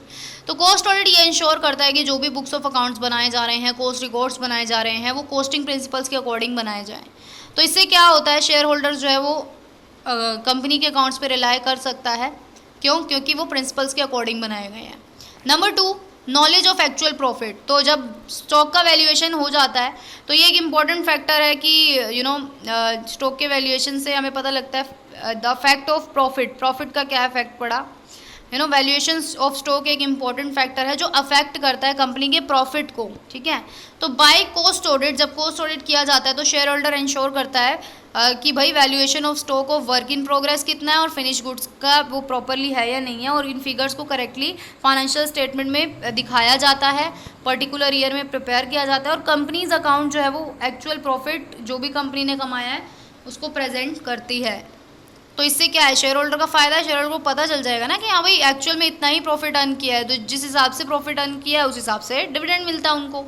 तो cost audit ये ensure करता है कि जो भी बुक्स ऑफ अकाउंट्स बनाए जा रहे हैं, कॉस्ट रिकॉर्ड्स बनाए जा रहे हैं, वो कॉस्टिंग प्रिंसिपल्स के अकॉर्डिंग बनाए जाएं। तो इससे क्या होता है, शेयर होल्डर्स जो है वो कंपनी के अकाउंट्स पे रिलाई कर सकता है, क्योंकि वो प्रिंसिपल्स के अकॉर्डिंग बनाए गए हैं। Number 2, knowledge of actual profit, तो जब स्टॉक का वैल्यूएशन हो जाता है तो ये एक इम्पॉर्टेंट फैक्टर है कि स्टॉक के वैल्यूएशन से हमें पता लगता है द फैक्ट ऑफ प्रॉफिट का क्या इफेक्ट पड़ा। वैल्यूएशन ऑफ स्टॉक एक इम्पॉर्टेंट फैक्टर है जो अफेक्ट करता है कंपनी के प्रॉफिट को, ठीक है। तो बाय कॉस्ट ऑडिट, जब कॉस्ट ऑडिट किया जाता है तो शेयर होल्डर इंश्योर करता है कि भाई valuation of stock of work in progress कितना है और फिनिश गुड्स का वो प्रॉपरली है या नहीं है, और इन फिगर्स को करेक्टली फाइनेंशियल स्टेटमेंट में दिखाया जाता है, पर्टिकुलर ईयर में प्रिपेयर किया जाता है, और कंपनीज अकाउंट जो है वो एक्चुअल प्रॉफिट जो भी कंपनी ने कमाया है उसको प्रेजेंट करती है। तो इससे क्या है, शेयर होल्डर का फ़ायदा है, शेयर होल्डर को पता चल जाएगा ना कि हाँ भाई एक्चुअल में इतना ही प्रॉफिट अर्न किया है, तो जिस हिसाब से प्रॉफिट अर्न किया है उस हिसाब से डिविडेंड मिलता है उनको,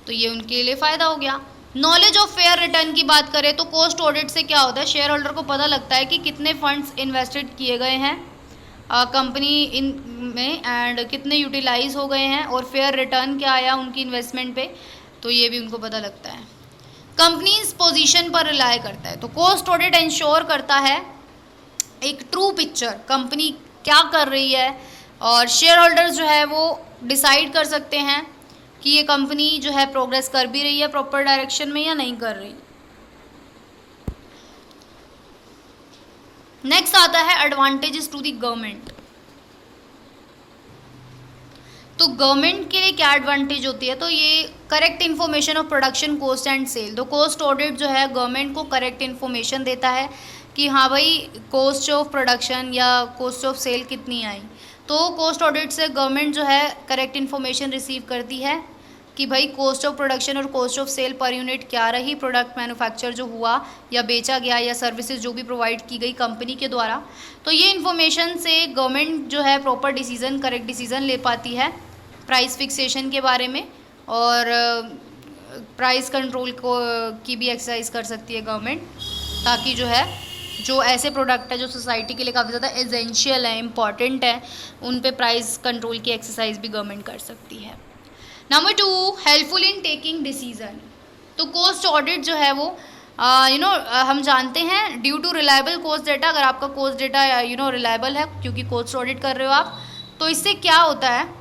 तो ये उनके लिए फ़ायदा हो गया। नॉलेज ऑफ फेयर रिटर्न की बात करें तो कॉस्ट ऑडिट से क्या होता है, शेयर होल्डर को पता लगता है कि कितने फंड्स इन्वेस्टेड किए गए हैं कंपनी इन में एंड कितने यूटिलाइज हो गए हैं और फेयर रिटर्न क्या आया उनकी इन्वेस्टमेंट पे, तो ये भी उनको पता लगता है। कंपनीज पोजीशन पर रिलाय करता है, तो कॉस्ट ऑडिट इंश्योर करता है एक ट्रू पिक्चर कंपनी क्या कर रही है, और शेयर होल्डर्स जो है वो डिसाइड कर सकते हैं कि ये कंपनी जो है प्रोग्रेस कर भी रही है प्रॉपर डायरेक्शन में या नहीं कर रही। नेक्स्ट आता है एडवांटेजेस टू द गवर्नमेंट। तो गवर्नमेंट के लिए क्या एडवांटेज होती है, तो ये correct information of production cost and sale. तो कॉस्ट ऑडिट जो है गवर्नमेंट को करेक्ट इन्फॉर्मेशन देता है कि हाँ भाई कॉस्ट ऑफ प्रोडक्शन या कॉस्ट ऑफ सेल कितनी आई, तो कॉस्ट ऑडिट से गवर्नमेंट जो है करेक्ट इन्फॉर्मेशन रिसीव करती है कि भाई कॉस्ट ऑफ प्रोडक्शन और cost of sale per unit क्या रही, प्रोडक्ट मैन्युफैक्चर जो हुआ या बेचा गया या सर्विसेज जो भी प्रोवाइड की गई कंपनी के द्वारा। तो ये इन्फॉर्मेशन से गवर्नमेंट जो है प्रॉपर डिसीजन, करेक्ट डिसीजन ले पाती है प्राइस फिक्सेशन के बारे में, और प्राइस कंट्रोल को की भी एक्सरसाइज कर सकती है गवर्नमेंट, ताकि जो है जो ऐसे प्रोडक्ट है जो सोसाइटी के लिए काफ़ी ज़्यादा एसेंशियल है, इम्पॉर्टेंट है, उन पे प्राइस कंट्रोल की एक्सरसाइज भी गवर्नमेंट कर सकती है। Number 2, helpful in taking decision. तो कॉस्ट ऑडिट जो है वो हम जानते हैं due to reliable cost data, अगर आपका कॉस्ट डेटा रिलायबल है क्योंकि कॉस्ट ऑडिट कर रहे हो आप, तो इससे क्या होता है,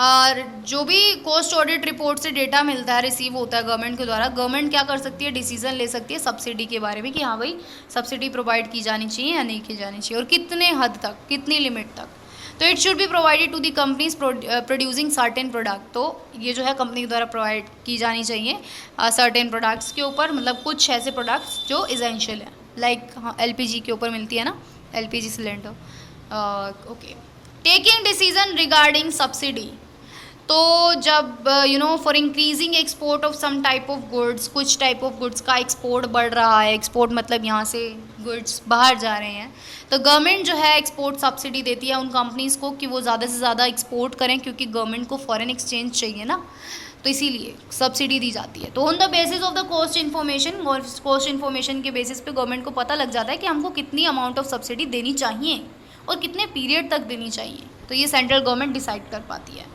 और जो भी कॉस्ट ऑडिट रिपोर्ट से डेटा मिलता है, रिसीव होता है गवर्नमेंट के द्वारा, गवर्नमेंट क्या कर सकती है, डिसीजन ले सकती है सब्सिडी के बारे में कि हाँ भाई सब्सिडी प्रोवाइड की जानी चाहिए या नहीं की जानी चाहिए, और कितने हद तक, कितनी लिमिट तक। तो it should be provided to the companies producing certain product. तो ये जो है कंपनी के द्वारा प्रोवाइड की जानी चाहिए सर्टेन प्रोडक्ट्स के ऊपर, मतलब कुछ ऐसे प्रोडक्ट्स जो इसेंशियल है, लाइक LPG के ऊपर मिलती है ना, LPG cylinder. Okay, taking decision regarding subsidy. तो जब for increasing export of some type of goods, कुछ टाइप ऑफ गुड्स का एक्सपोर्ट बढ़ रहा है, एक्सपोर्ट मतलब यहाँ से गुड्स बाहर जा रहे हैं, तो गवर्नमेंट जो है एक्सपोर्ट सब्सिडी देती है उन कंपनीज़ को कि वो ज़्यादा से ज़्यादा एक्सपोर्ट करें, क्योंकि गवर्नमेंट को फॉरेन एक्सचेंज चाहिए ना, तो इसीलिए सब्सिडी दी जाती है। तो on the basis of the cost information, cost information के बेसिस पे गवर्नमेंट को पता लग जाता है कि हमको कितनी अमाउंट ऑफ सब्सिडी देनी चाहिए और कितने पीरियड तक देनी चाहिए, तो ये सेंट्रल गवर्नमेंट डिसाइड कर पाती है।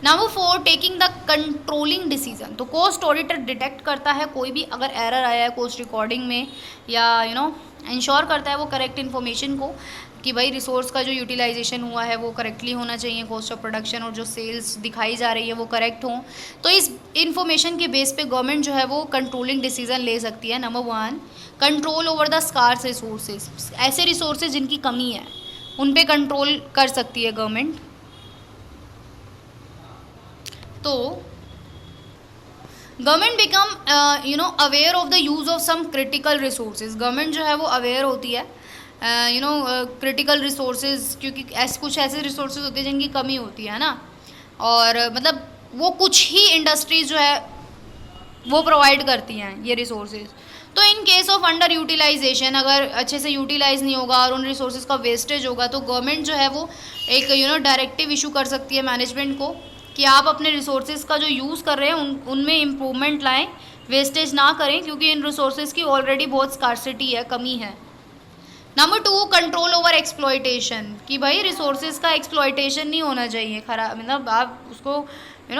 Number 4, taking the controlling decision. तो कॉस्ट ऑडिटर डिटेक्ट करता है कोई भी अगर एरर आया है कॉस्ट रिकॉर्डिंग में, या इंश्योर करता है वो करेक्ट इन्फॉर्मेशन को कि भाई रिसोर्स का जो यूटिलाइजेशन हुआ है वो करेक्टली होना चाहिए, कॉस्ट ऑफ प्रोडक्शन और जो सेल्स दिखाई जा रही है वो करेक्ट हो। तो इस इन्फॉर्मेशन के बेस पे गवर्नमेंट जो है वो कंट्रोलिंग डिसीजन ले सकती है। Number 1, control over the scarce resources. ऐसे रिसोर्सेज जिनकी कमी है उन पे कंट्रोल कर सकती है गवर्नमेंट। तो government become aware of the use of some critical resources. Government जो है वो अवेयर होती है क्रिटिकल रिसोर्सेज, क्योंकि कुछ ऐसे रिसोर्सेज होते हैं जिनकी कमी होती है ना, और मतलब वो कुछ ही इंडस्ट्रीज जो है वो प्रोवाइड करती हैं ये रिसोर्सेज। तो in case of under utilisation, अगर अच्छे से यूटिलाइज नहीं होगा और उन रिसोर्सेज का वेस्टेज होगा, तो गवर्नमेंट जो है वो एक डायरेक्टिव इशू कर सकती है मैनेजमेंट को कि आप अपने रिसोर्सेज का जो यूज़ कर रहे हैं उनमें इम्प्रूवमेंट लाएं, वेस्टेज ना करें, क्योंकि इन रिसोर्सेज की ऑलरेडी बहुत स्कार्सिटी है, कमी है। नंबर 2, कंट्रोल ओवर एक्सप्लॉयटेशन, कि भाई रिसोर्सेज का एक्सप्लॉयटेशन नहीं होना चाहिए, खराब मतलब आप उसको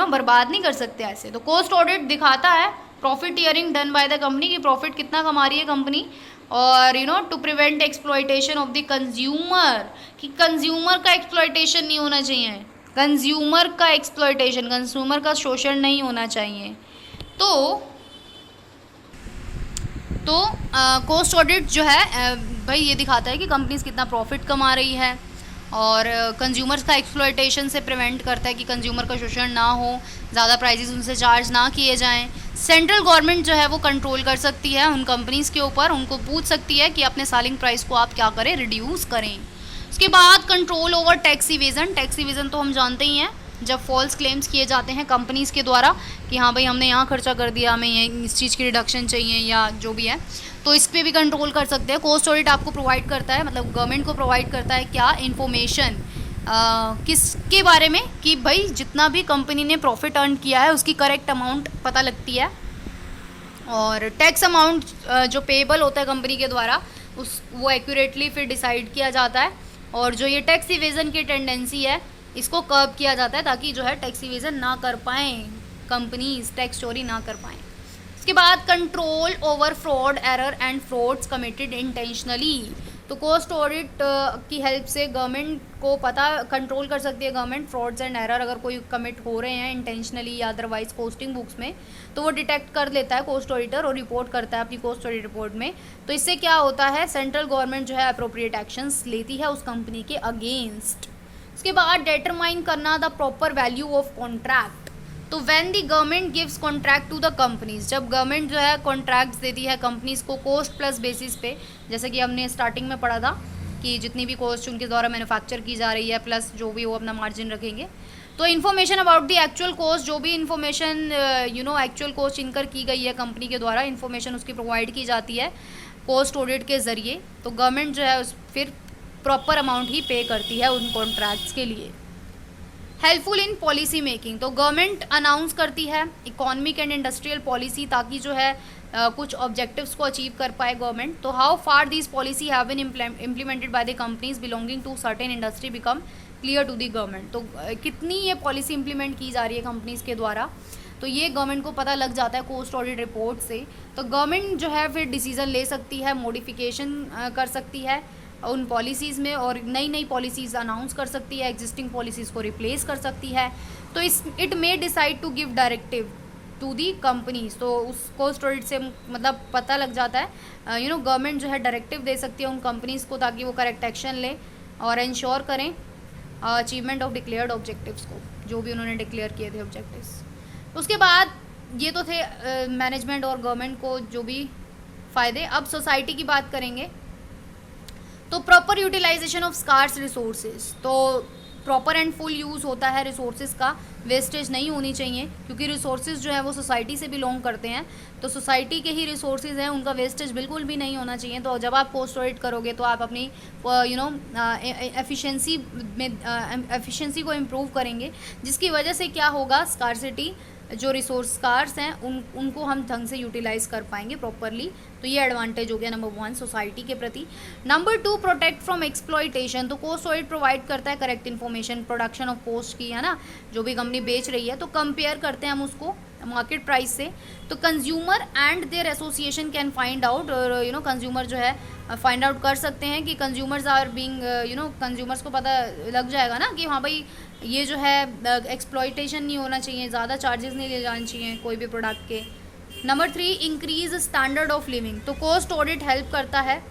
बर्बाद नहीं कर सकते ऐसे। तो कॉस्ट ऑडिट दिखाता है profit earning done by the company, कि प्रॉफिट कितना कमा रही है कंपनी, और to prevent exploitation of the consumer, कि कंज्यूमर का एक्सप्लॉयटेशन नहीं होना चाहिए, कंज्यूमर का एक्सप्लॉयटेशन, कंज्यूमर का शोषण नहीं होना चाहिए। तो कॉस्ट ऑडिट जो है भाई ये दिखाता है कि कंपनीज कितना प्रॉफिट कमा रही है, और कंज्यूमर्स का एक्सप्लॉयटेशन से प्रिवेंट करता है कि कंज्यूमर का शोषण ना हो, ज़्यादा प्राइजेस उनसे चार्ज ना किए जाएं। सेंट्रल गवर्नमेंट जो है वो कंट्रोल कर सकती है उन कंपनीज़ के ऊपर, उनको पूछ सकती है कि अपने सेलिंग प्राइस को आप क्या करें, रिड्यूस करें। उसके बाद control over tax evasion. Tax evasion तो हम जानते ही हैं, जब फॉल्स क्लेम्स किए जाते हैं कंपनीज़ के द्वारा कि हाँ भाई हमने यहाँ खर्चा कर दिया, हमें ये इस चीज़ की रिडक्शन चाहिए या जो भी है, तो इस पर भी कंट्रोल कर सकते हैं। कॉस्ट ऑडिट आपको प्रोवाइड करता है, मतलब गवर्नमेंट को प्रोवाइड करता है क्या इन्फॉर्मेशन, किसके बारे में, कि भाई जितना भी कंपनी ने प्रॉफिट अर्न किया है उसकी करेक्ट अमाउंट पता लगती है, और टैक्स अमाउंट जो पेएबल होता है कंपनी के द्वारा वो एक्यूरेटली फिर डिसाइड किया जाता है, और जो ये टैक्स इवेजन की टेंडेंसी है इसको कर्ब किया जाता है, ताकि जो है टैक्स इवेजन ना कर पाएँ कंपनीज, टैक्स चोरी ना कर पाएँ। इसके बाद control over fraud, error and frauds committed intentionally. तो कॉस्ट ऑडिट की हेल्प से गवर्नमेंट को पता कंट्रोल कर सकती है गवर्नमेंट, फ्रॉड्स एंड एरर अगर कोई कमिट हो रहे हैं इंटेंशनली या अदरवाइज कॉस्टिंग बुक्स में, तो वो डिटेक्ट कर लेता है कॉस्ट ऑडिटर और रिपोर्ट करता है अपनी कॉस्ट ऑडिट रिपोर्ट में। तो इससे क्या होता है, सेंट्रल गवर्नमेंट जो है अप्रोप्रिएट एक्शंस लेती है उस कंपनी के अगेंस्ट। उसके बाद डिटरमाइन करना the proper value of contract. तो when the government gives contract to the companies, जब गवर्नमेंट जो है कॉन्ट्रैक्ट्स देती है कंपनीज को कॉस्ट प्लस बेसिस पे, जैसे कि हमने स्टार्टिंग में पढ़ा था कि जितनी भी कॉस्ट उनके द्वारा मैन्युफैक्चर की जा रही है प्लस जो भी वो अपना मार्जिन रखेंगे, तो information about the actual cost, जो भी इन्फॉर्मेशन एक्चुअल कॉस्ट इनकर की गई है कंपनी के द्वारा, इन्फॉर्मेशन उसकी प्रोवाइड की जाती है कॉस्ट ऑडिट के ज़रिए, तो गवर्नमेंट जो है उस फिर प्रॉपर अमाउंट ही पे करती है उन कॉन्ट्रैक्ट्स के लिए। हेल्पफुल इन पॉलिसी मेकिंग, तो गवर्नमेंट अनाउंस करती है इकोनॉमिक एंड इंडस्ट्रियल पॉलिसी, ताकि जो है कुछ ऑब्जेक्टिव्स को अचीव कर पाए गवर्नमेंट। तो how far this policy have been implemented by the companies belonging to certain industry become clear to the government. तो कितनी ये पॉलिसी इंप्लीमेंट की जा रही है कंपनीज के द्वारा, तो ये गवर्नमेंट को पता लग जाता है कॉस्ट ऑडिट रिपोर्ट से। तो गवर्नमेंट जो है फिर डिसीजन ले सकती है, मॉडिफिकेशन कर सकती है उन पॉलिसीज़ में, और नई नई पॉलिसीज़ अनाउंस कर सकती है, एग्जिस्टिंग पॉलिसीज़ को रिप्लेस कर सकती है। तो it may decide to give directive to the companies. तो उस कॉस्ट ऑडिट से मतलब पता लग जाता है, गवर्नमेंट जो है डायरेक्टिव दे सकती है उन कंपनीज़ को, ताकि वो करेक्ट एक्शन लें और इंश्योर करें अचीवमेंट ऑफ डिक्लेयर्ड ऑब्जेक्टिव्स को, जो भी उन्होंने डिक्लेयर किए थे ऑब्जेक्टिव्स। उसके बाद ये तो थे मैनेजमेंट और गवर्नमेंट को जो भी फ़ायदे। अब सोसाइटी की बात करेंगे, तो proper utilisation of scarce resources, तो प्रॉपर एंड फुल यूज़ होता है रिसोर्सेज का, वेस्टेज नहीं होनी चाहिए, क्योंकि रिसोर्सेज जो है वो सोसाइटी से बिलोंग करते हैं, तो सोसाइटी के ही रिसोर्सेज हैं, उनका वेस्टेज बिल्कुल भी नहीं होना चाहिए। तो जब आप कॉस्ट ऑडिट करोगे तो आप अपनी एफिशिएंसी को इम्प्रूव करेंगे, जिसकी वजह से क्या होगा, स्कार्सिटी जो रिसोर्स स्कार्स हैं उनको हम ढंग से यूटिलाइज कर पाएंगे प्रॉपरली। तो ये एडवांटेज हो गया नंबर 1 सोसाइटी के प्रति। नंबर 2 प्रोटेक्ट फ्रॉम एक्सप्लॉइटेशन, तो कॉस्ट ऑडिट प्रोवाइड करता है correct information production of cost की, है ना, जो भी कंपनी बेच रही है, तो कंपेयर करते हैं हम उसको मार्केट प्राइस से। तो consumer and their association can find out, consumer जो है फाइंड आउट कर सकते हैं कि कंज्यूमर्स आर बीइंग, कंज्यूमर्स को पता लग जाएगा ना कि हाँ भाई ये जो है एक्सप्लॉइटेशन नहीं होना चाहिए, ज़्यादा चार्जेस नहीं ले जाने चाहिए कोई भी प्रोडक्ट के। Number 3 increase standard of living, तो कॉस्ट ऑडिट हेल्प करता है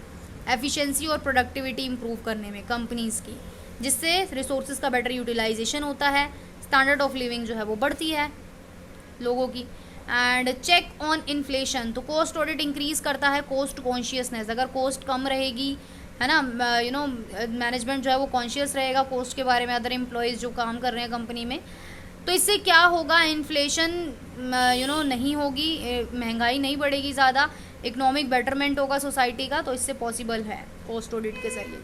एफिशिएंसी और प्रोडक्टिविटी इंप्रूव करने में कंपनीज़ की, जिससे रिसोर्सेज का बेटर यूटिलाइजेशन होता है, स्टैंडर्ड ऑफ लिविंग जो है वो बढ़ती है लोगों की। एंड चेक ऑन इन्फ्लेशन, तो कॉस्ट ऑडिट इंक्रीज करता है कॉस्ट कॉन्शियसनेस, अगर कॉस्ट कम रहेगी, है ना, मैनेजमेंट जो है वो कॉन्शियस रहेगा कॉस्ट के बारे में, अदर एम्प्लॉयज़ जो काम कर रहे हैं कंपनी में, तो इससे क्या होगा, इन्फ्लेशन नहीं होगी, महंगाई नहीं बढ़ेगी ज़्यादा, इकोनॉमिक बेटरमेंट होगा सोसाइटी का, तो इससे पॉसिबल है कॉस्ट ऑडिट के ज़रिए।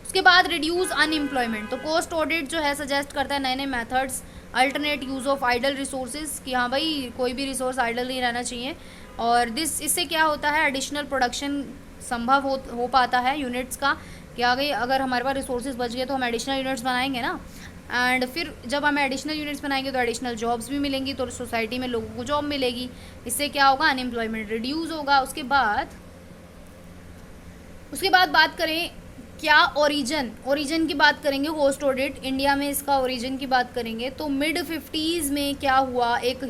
उसके बाद रिड्यूस अनएम्प्लॉयमेंट, तो कॉस्ट ऑडिट जो है सजेस्ट करता है नए नए methods, alternate use of idle resources, कि हाँ भाई कोई भी रिसोर्स आइडल नहीं रहना चाहिए, और इससे क्या होता है, एडिशनल प्रोडक्शन संभव हो पाता है यूनिट्स का, कि आगे अगर हमारे पास रिसोर्सेज बच गए तो हम एडिशनल यूनिट्स बनाएंगे ना, एंड फिर जब हम एडिशनल यूनिट्स बनाएंगे तो एडिशनल जॉब्स भी मिलेंगी, तो सोसाइटी में लोगों को जॉब मिलेगी, इससे क्या होगा, अनएम्प्लॉयमेंट रिड्यूस होगा। उसके बाद बात करें क्या ओरिजिन की बात करेंगे, कॉस्ट ऑडिट इंडिया में इसका ओरिजिन की बात करेंगे, तो मिड 50s में क्या हुआ, एक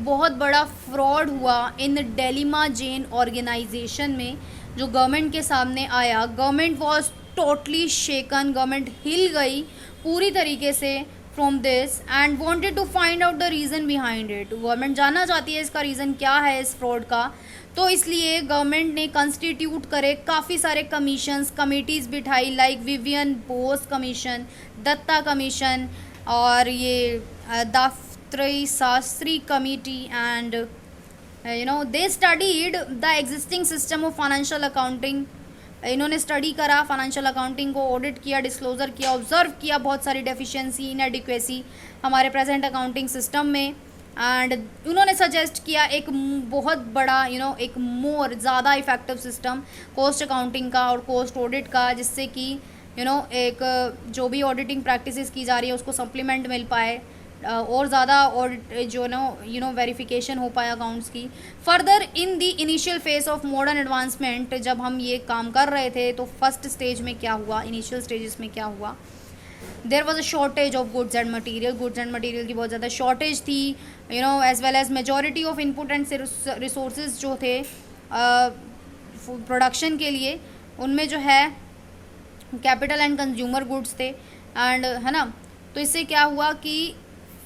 बहुत बड़ा फ्रॉड हुआ इन डेलिमा जेन ऑर्गेनाइजेशन में, जो गवर्नमेंट के सामने आया। Government was totally shaken, government हिल गई पूरी तरीके से from this and wanted to find out the reason behind it. Government जानना चाहती है इसका रीज़न क्या है इस फ्रॉड का, तो इसलिए गवर्नमेंट ने कंस्टिट्यूट करे काफ़ी सारे कमीशंस, कमिटीज़ बिठाई, like Vivian Bose commission, Datta commission, और ये Daftari Shastri committee and they studied the existing system of financial accounting. इन्होंने स्टडी करा फाइनेंशियल अकाउंटिंग को, ऑडिट किया, डिस्क्लोजर किया, ऑब्जर्व किया बहुत सारी डेफिशिएंसी, इनएडिक्वेसी हमारे प्रेजेंट अकाउंटिंग सिस्टम में। एंड उन्होंने सजेस्ट किया एक बहुत बड़ा एक मोर ज़्यादा इफेक्टिव सिस्टम कॉस्ट अकाउंटिंग का और कॉस्ट ऑडिट का, जिससे कि एक जो भी ऑडिटिंग प्रैक्टिसेस की जा रही है उसको सप्लीमेंट मिल पाए और ज़्यादा ऑडिट जो वेरिफिकेशन हो पाए अकाउंट्स की। Further in the initial phase of modern advancement, जब हम ये काम कर रहे थे तो फर्स्ट स्टेज में क्या हुआ, इनिशियल स्टेजेस में क्या हुआ, there was a shortage of goods and material की बहुत ज़्यादा शॉर्टेज थी, as well as majority of input and resources जो थे प्रोडक्शन के लिए, उनमें जो है कैपिटल एंड कंज्यूमर गुड्स थे। एंड है ना, तो इससे क्या हुआ कि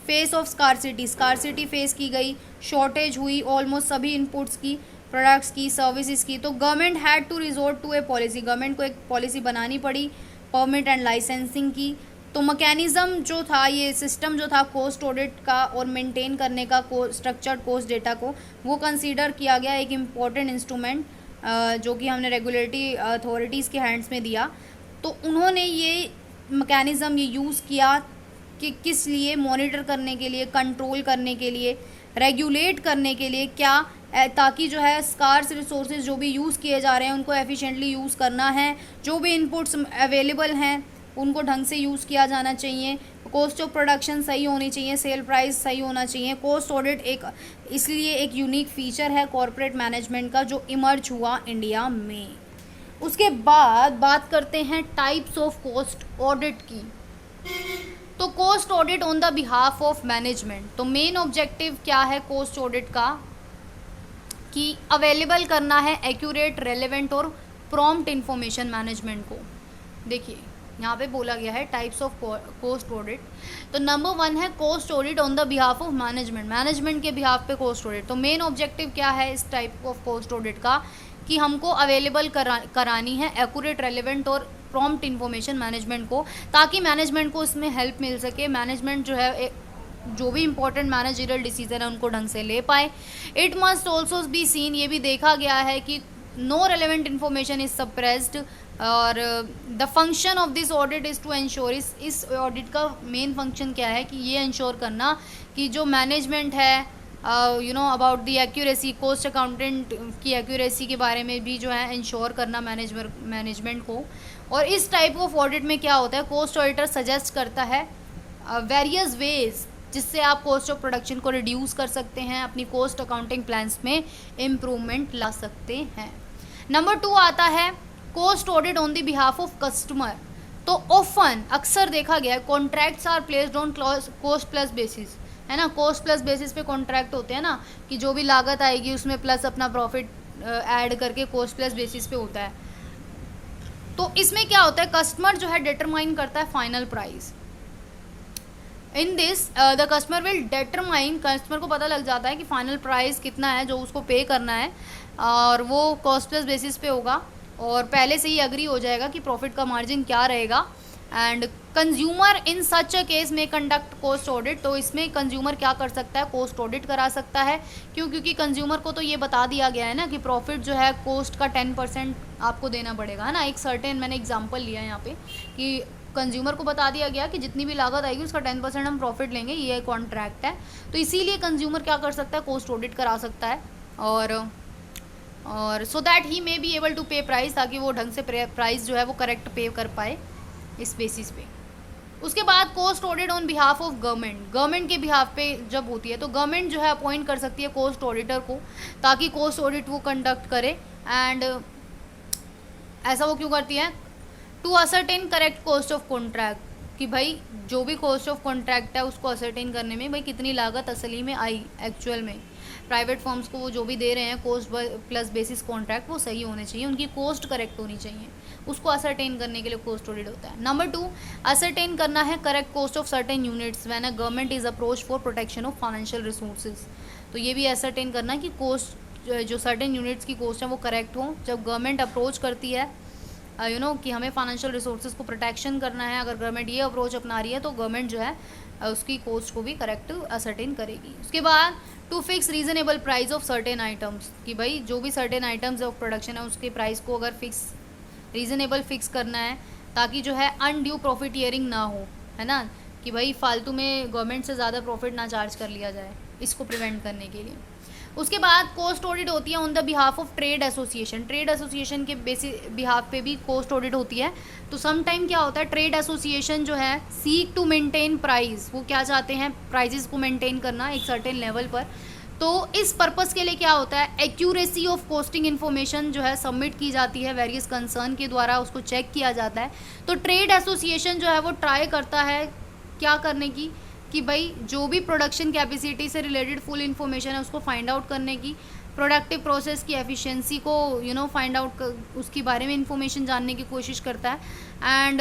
फेस ऑफ स्कारसिटी फेस की गई, शॉर्टेज हुई ऑलमोस्ट सभी इनपुट्स की, प्रोडक्ट्स की, सर्विसेज की। तो government had to resort to a policy, government को एक पॉलिसी बनानी पड़ी परमिट एंड लाइसेंसिंग की। तो मैकेनिज़्म जो था, ये सिस्टम जो था कॉस्ट ऑडिट का और मेंटेन करने का स्ट्रक्चर्ड कॉस्ट डेटा को, वो कंसीडर किया गया एक इम्पॉर्टेंट इंस्ट्रूमेंट जो कि हमने रेगुलेटरी अथॉरिटीज़ के हैंड्स में दिया। तो उन्होंने ये मैकेनिज़्म ये यूज़ किया कि किस लिए, मॉनिटर करने के लिए, कंट्रोल करने के लिए, रेगुलेट करने के लिए, क्या ताकि जो है स्कार्स रिसोर्सेज जो भी यूज़ किए जा रहे हैं उनको एफिशिएंटली यूज़ करना है, जो भी इनपुट्स अवेलेबल हैं उनको ढंग से यूज़ किया जाना चाहिए, कॉस्ट ऑफ प्रोडक्शन सही होनी चाहिए, सेल प्राइस सही होना चाहिए। कॉस्ट ऑडिट एक इसलिए एक यूनिक फीचर है कॉरपोरेट मैनेजमेंट का जो इमर्ज हुआ इंडिया में। उसके बाद बात करते हैं टाइप्स ऑफ कॉस्ट ऑडिट की। तो cost audit on the behalf of management, तो मेन ऑब्जेक्टिव क्या है कॉस्ट ऑडिट का, कि अवेलेबल करना है एक्यूरेट, रेलेवेंट और प्रॉम्प्ट इंफॉर्मेशन मैनेजमेंट को। देखिए यहाँ पे बोला गया है टाइप्स ऑफ कॉस्ट ऑडिट। तो नंबर 1 है cost audit on the behalf of management के बिहाफ पे कॉस्ट ऑडिट। तो मेन ऑब्जेक्टिव क्या है इस टाइप ऑफ कॉस्ट ऑडिट का, कि हमको अवेलेबल करानी है एक्यूरेट, रेलेवेंट और प्रॉम्प्ट इन्फॉर्मेशन मैनेजमेंट को, ताकि मैनेजमेंट को इसमें हेल्प मिल सके, मैनेजमेंट जो है जो भी इंपॉर्टेंट मैनेजरियल डिसीजन है उनको ढंग से ले पाए। It must also be seen, ये भी देखा गया है कि no relevant information is suppressed, और the function of this audit is to ensure, इस ऑडिट का मेन फंक्शन क्या है कि ये इंश्योर करना कि जो मैनेजमेंट है about the accuracy, cost accountant की एक्यूरेसी के बारे में भी जो है इंश्योर करना मैनेजमेंट को। और इस टाइप ऑफ ऑडिट में क्या होता है, कॉस्ट ऑडिटर सजेस्ट करता है वेरियस वेज जिससे आप कॉस्ट ऑफ प्रोडक्शन को रिड्यूस कर सकते हैं, अपनी कॉस्ट अकाउंटिंग प्लान्स में इम्प्रूवमेंट ला सकते हैं। नंबर 2 आता है cost audit on the behalf of customer. तो ऑफन अक्सर देखा गया है contracts are placed on cost plus basis, है ना, कॉस्ट प्लस बेसिस पे कॉन्ट्रैक्ट होते हैं ना, कि जो भी लागत आएगी उसमें प्लस अपना प्रॉफिट ऐड करके कॉस्ट प्लस बेसिस पे होता है। तो इसमें क्या होता है, कस्टमर जो है डिटरमाइन करता है final price. In this the customer will determine, customer को पता लग जाता है कि फाइनल प्राइस कितना है जो उसको पे करना है, और वो कॉस्ट प्लस बेसिस पे होगा, और पहले से ही अग्री हो जाएगा कि प्रॉफिट का मार्जिन क्या रहेगा। And consumer in such a case में कंडक्ट कॉस्ट ऑडिट। तो इसमें कंज्यूमर क्या कर सकता है, कॉस्ट ऑडिट करा सकता है। क्यों? क्योंकि कंज्यूमर को तो ये बता दिया गया है ना कि प्रॉफिट जो है कॉस्ट का 10% आपको देना पड़ेगा, है ना। एक सर्टेन मैंने एग्जांपल लिया है यहाँ पे कि कंज्यूमर को बता दिया गया कि जितनी भी लागत आएगी उसका 10% हम प्रॉफिट लेंगे, ये कॉन्ट्रैक्ट है। तो इसीलिए कंज्यूमर क्या कर सकता है, कॉस्ट ऑडिट करा सकता है, और so that he may be able to pay price, ताकि वो ढंग से प्राइस जो है वो करेक्ट पे कर पाए इस बेसिस पे। उसके बाद cost audit on behalf of government के बिहाफ पे जब होती है तो गवर्नमेंट जो है अपॉइंट कर सकती है कॉस्ट ऑडिटर को, ताकि कॉस्ट ऑडिट वो कंडक्ट करे। एंड ऐसा वो क्यों करती है, to ascertain correct cost of contract, कि भाई जो भी कॉस्ट ऑफ कॉन्ट्रैक्ट है उसको असर्टेन करने में भाई कितनी लागत असली में आई एक्चुअल में। प्राइवेट फर्म्स को वो जो भी दे रहे हैं कॉस्ट प्लस बेसिस कॉन्ट्रैक्ट वो सही होने चाहिए, उनकी कॉस्ट करेक्ट होनी चाहिए, उसको असरटेन करने के लिए कॉस्ट ऑडिट होता है। नंबर 2, असरटेन करना है correct cost of certain units when a government is approach for protection of financial resources. तो ये भी असरटेन करना कि कॉस्ट जो सर्टेन यूनिट्स की कॉस्ट है वो करेक्ट हो जब गवर्नमेंट अप्रोच करती है कि हमें फाइनेंशियल रिसोर्सेज को प्रोटेक्शन करना है। अगर गवर्नमेंट ये अप्रोच अपना रही है तो गवर्नमेंट जो है उसकी कॉस्ट को भी करेक्ट असर्टेन करेगी। उसके बाद to fix reasonable price of certain items, कि भाई जो भी सर्टेन आइटम्स ऑफ प्रोडक्शन है उसके प्राइस को अगर फिक्स रीजनेबल फिक्स करना है ताकि जो है अनड्यू प्रॉफिटियरिंग ना हो, है ना, कि भाई फालतू में गवर्नमेंट से ज़्यादा प्रॉफिट ना चार्ज कर लिया जाए, इसको प्रिवेंट करने के लिए। उसके बाद कॉस्ट ऑडिट होती है on the behalf of trade association, trade association के बिहाफ पे भी कॉस्ट ऑडिट होती है। तो सम टाइम क्या होता है, ट्रेड एसोसिएशन जो है सीक टू मेंटेन प्राइस, वो क्या चाहते हैं, प्राइजेस को मेंटेन करना एक सर्टेन लेवल पर। तो इस पर्पस के लिए क्या होता है, एक्यूरेसी ऑफ कॉस्टिंग इन्फॉर्मेशन जो है सबमिट की जाती है वेरियस कंसर्न के द्वारा, उसको चेक किया जाता है। तो ट्रेड एसोसिएशन जो है वो ट्राई करता है क्या करने की, कि भाई जो भी प्रोडक्शन कैपेसिटी से रिलेटेड फुल इन्फॉर्मेशन है उसको फाइंड आउट करने की, प्रोडक्टिव प्रोसेस की एफिशिएंसी को फाइंड आउट उसके बारे में इन्फॉर्मेशन जानने की कोशिश करता है। एंड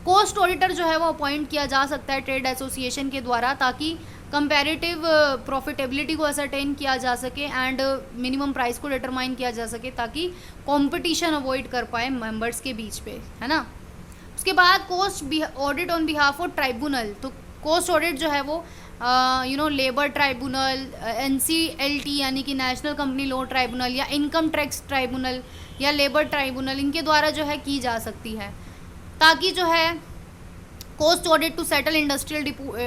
कॉस्ट ऑडिटर जो है वो अपॉइंट किया जा सकता है ट्रेड एसोसिएशन के द्वारा, ताकि कंपैरेटिव प्रॉफिटेबिलिटी को असरटेन किया जा सके एंड मिनिमम प्राइस को डिटरमाइन किया जा सके, ताकि कंपटीशन अवॉइड कर पाए मेंबर्स के बीच पे, है ना। उसके बाद cost audit on behalf of tribunal, तो कॉस्ट ऑडिट जो है वो लेबर ट्राइब्यूनल, NCLT यानी कि नेशनल कंपनी लॉ ट्राइब्यूनल, या इनकम टैक्स ट्राइब्यूनल या लेबर ट्राइब्यूनल, इनके द्वारा जो है की जा सकती है, ताकि जो है cost audit to settle industrial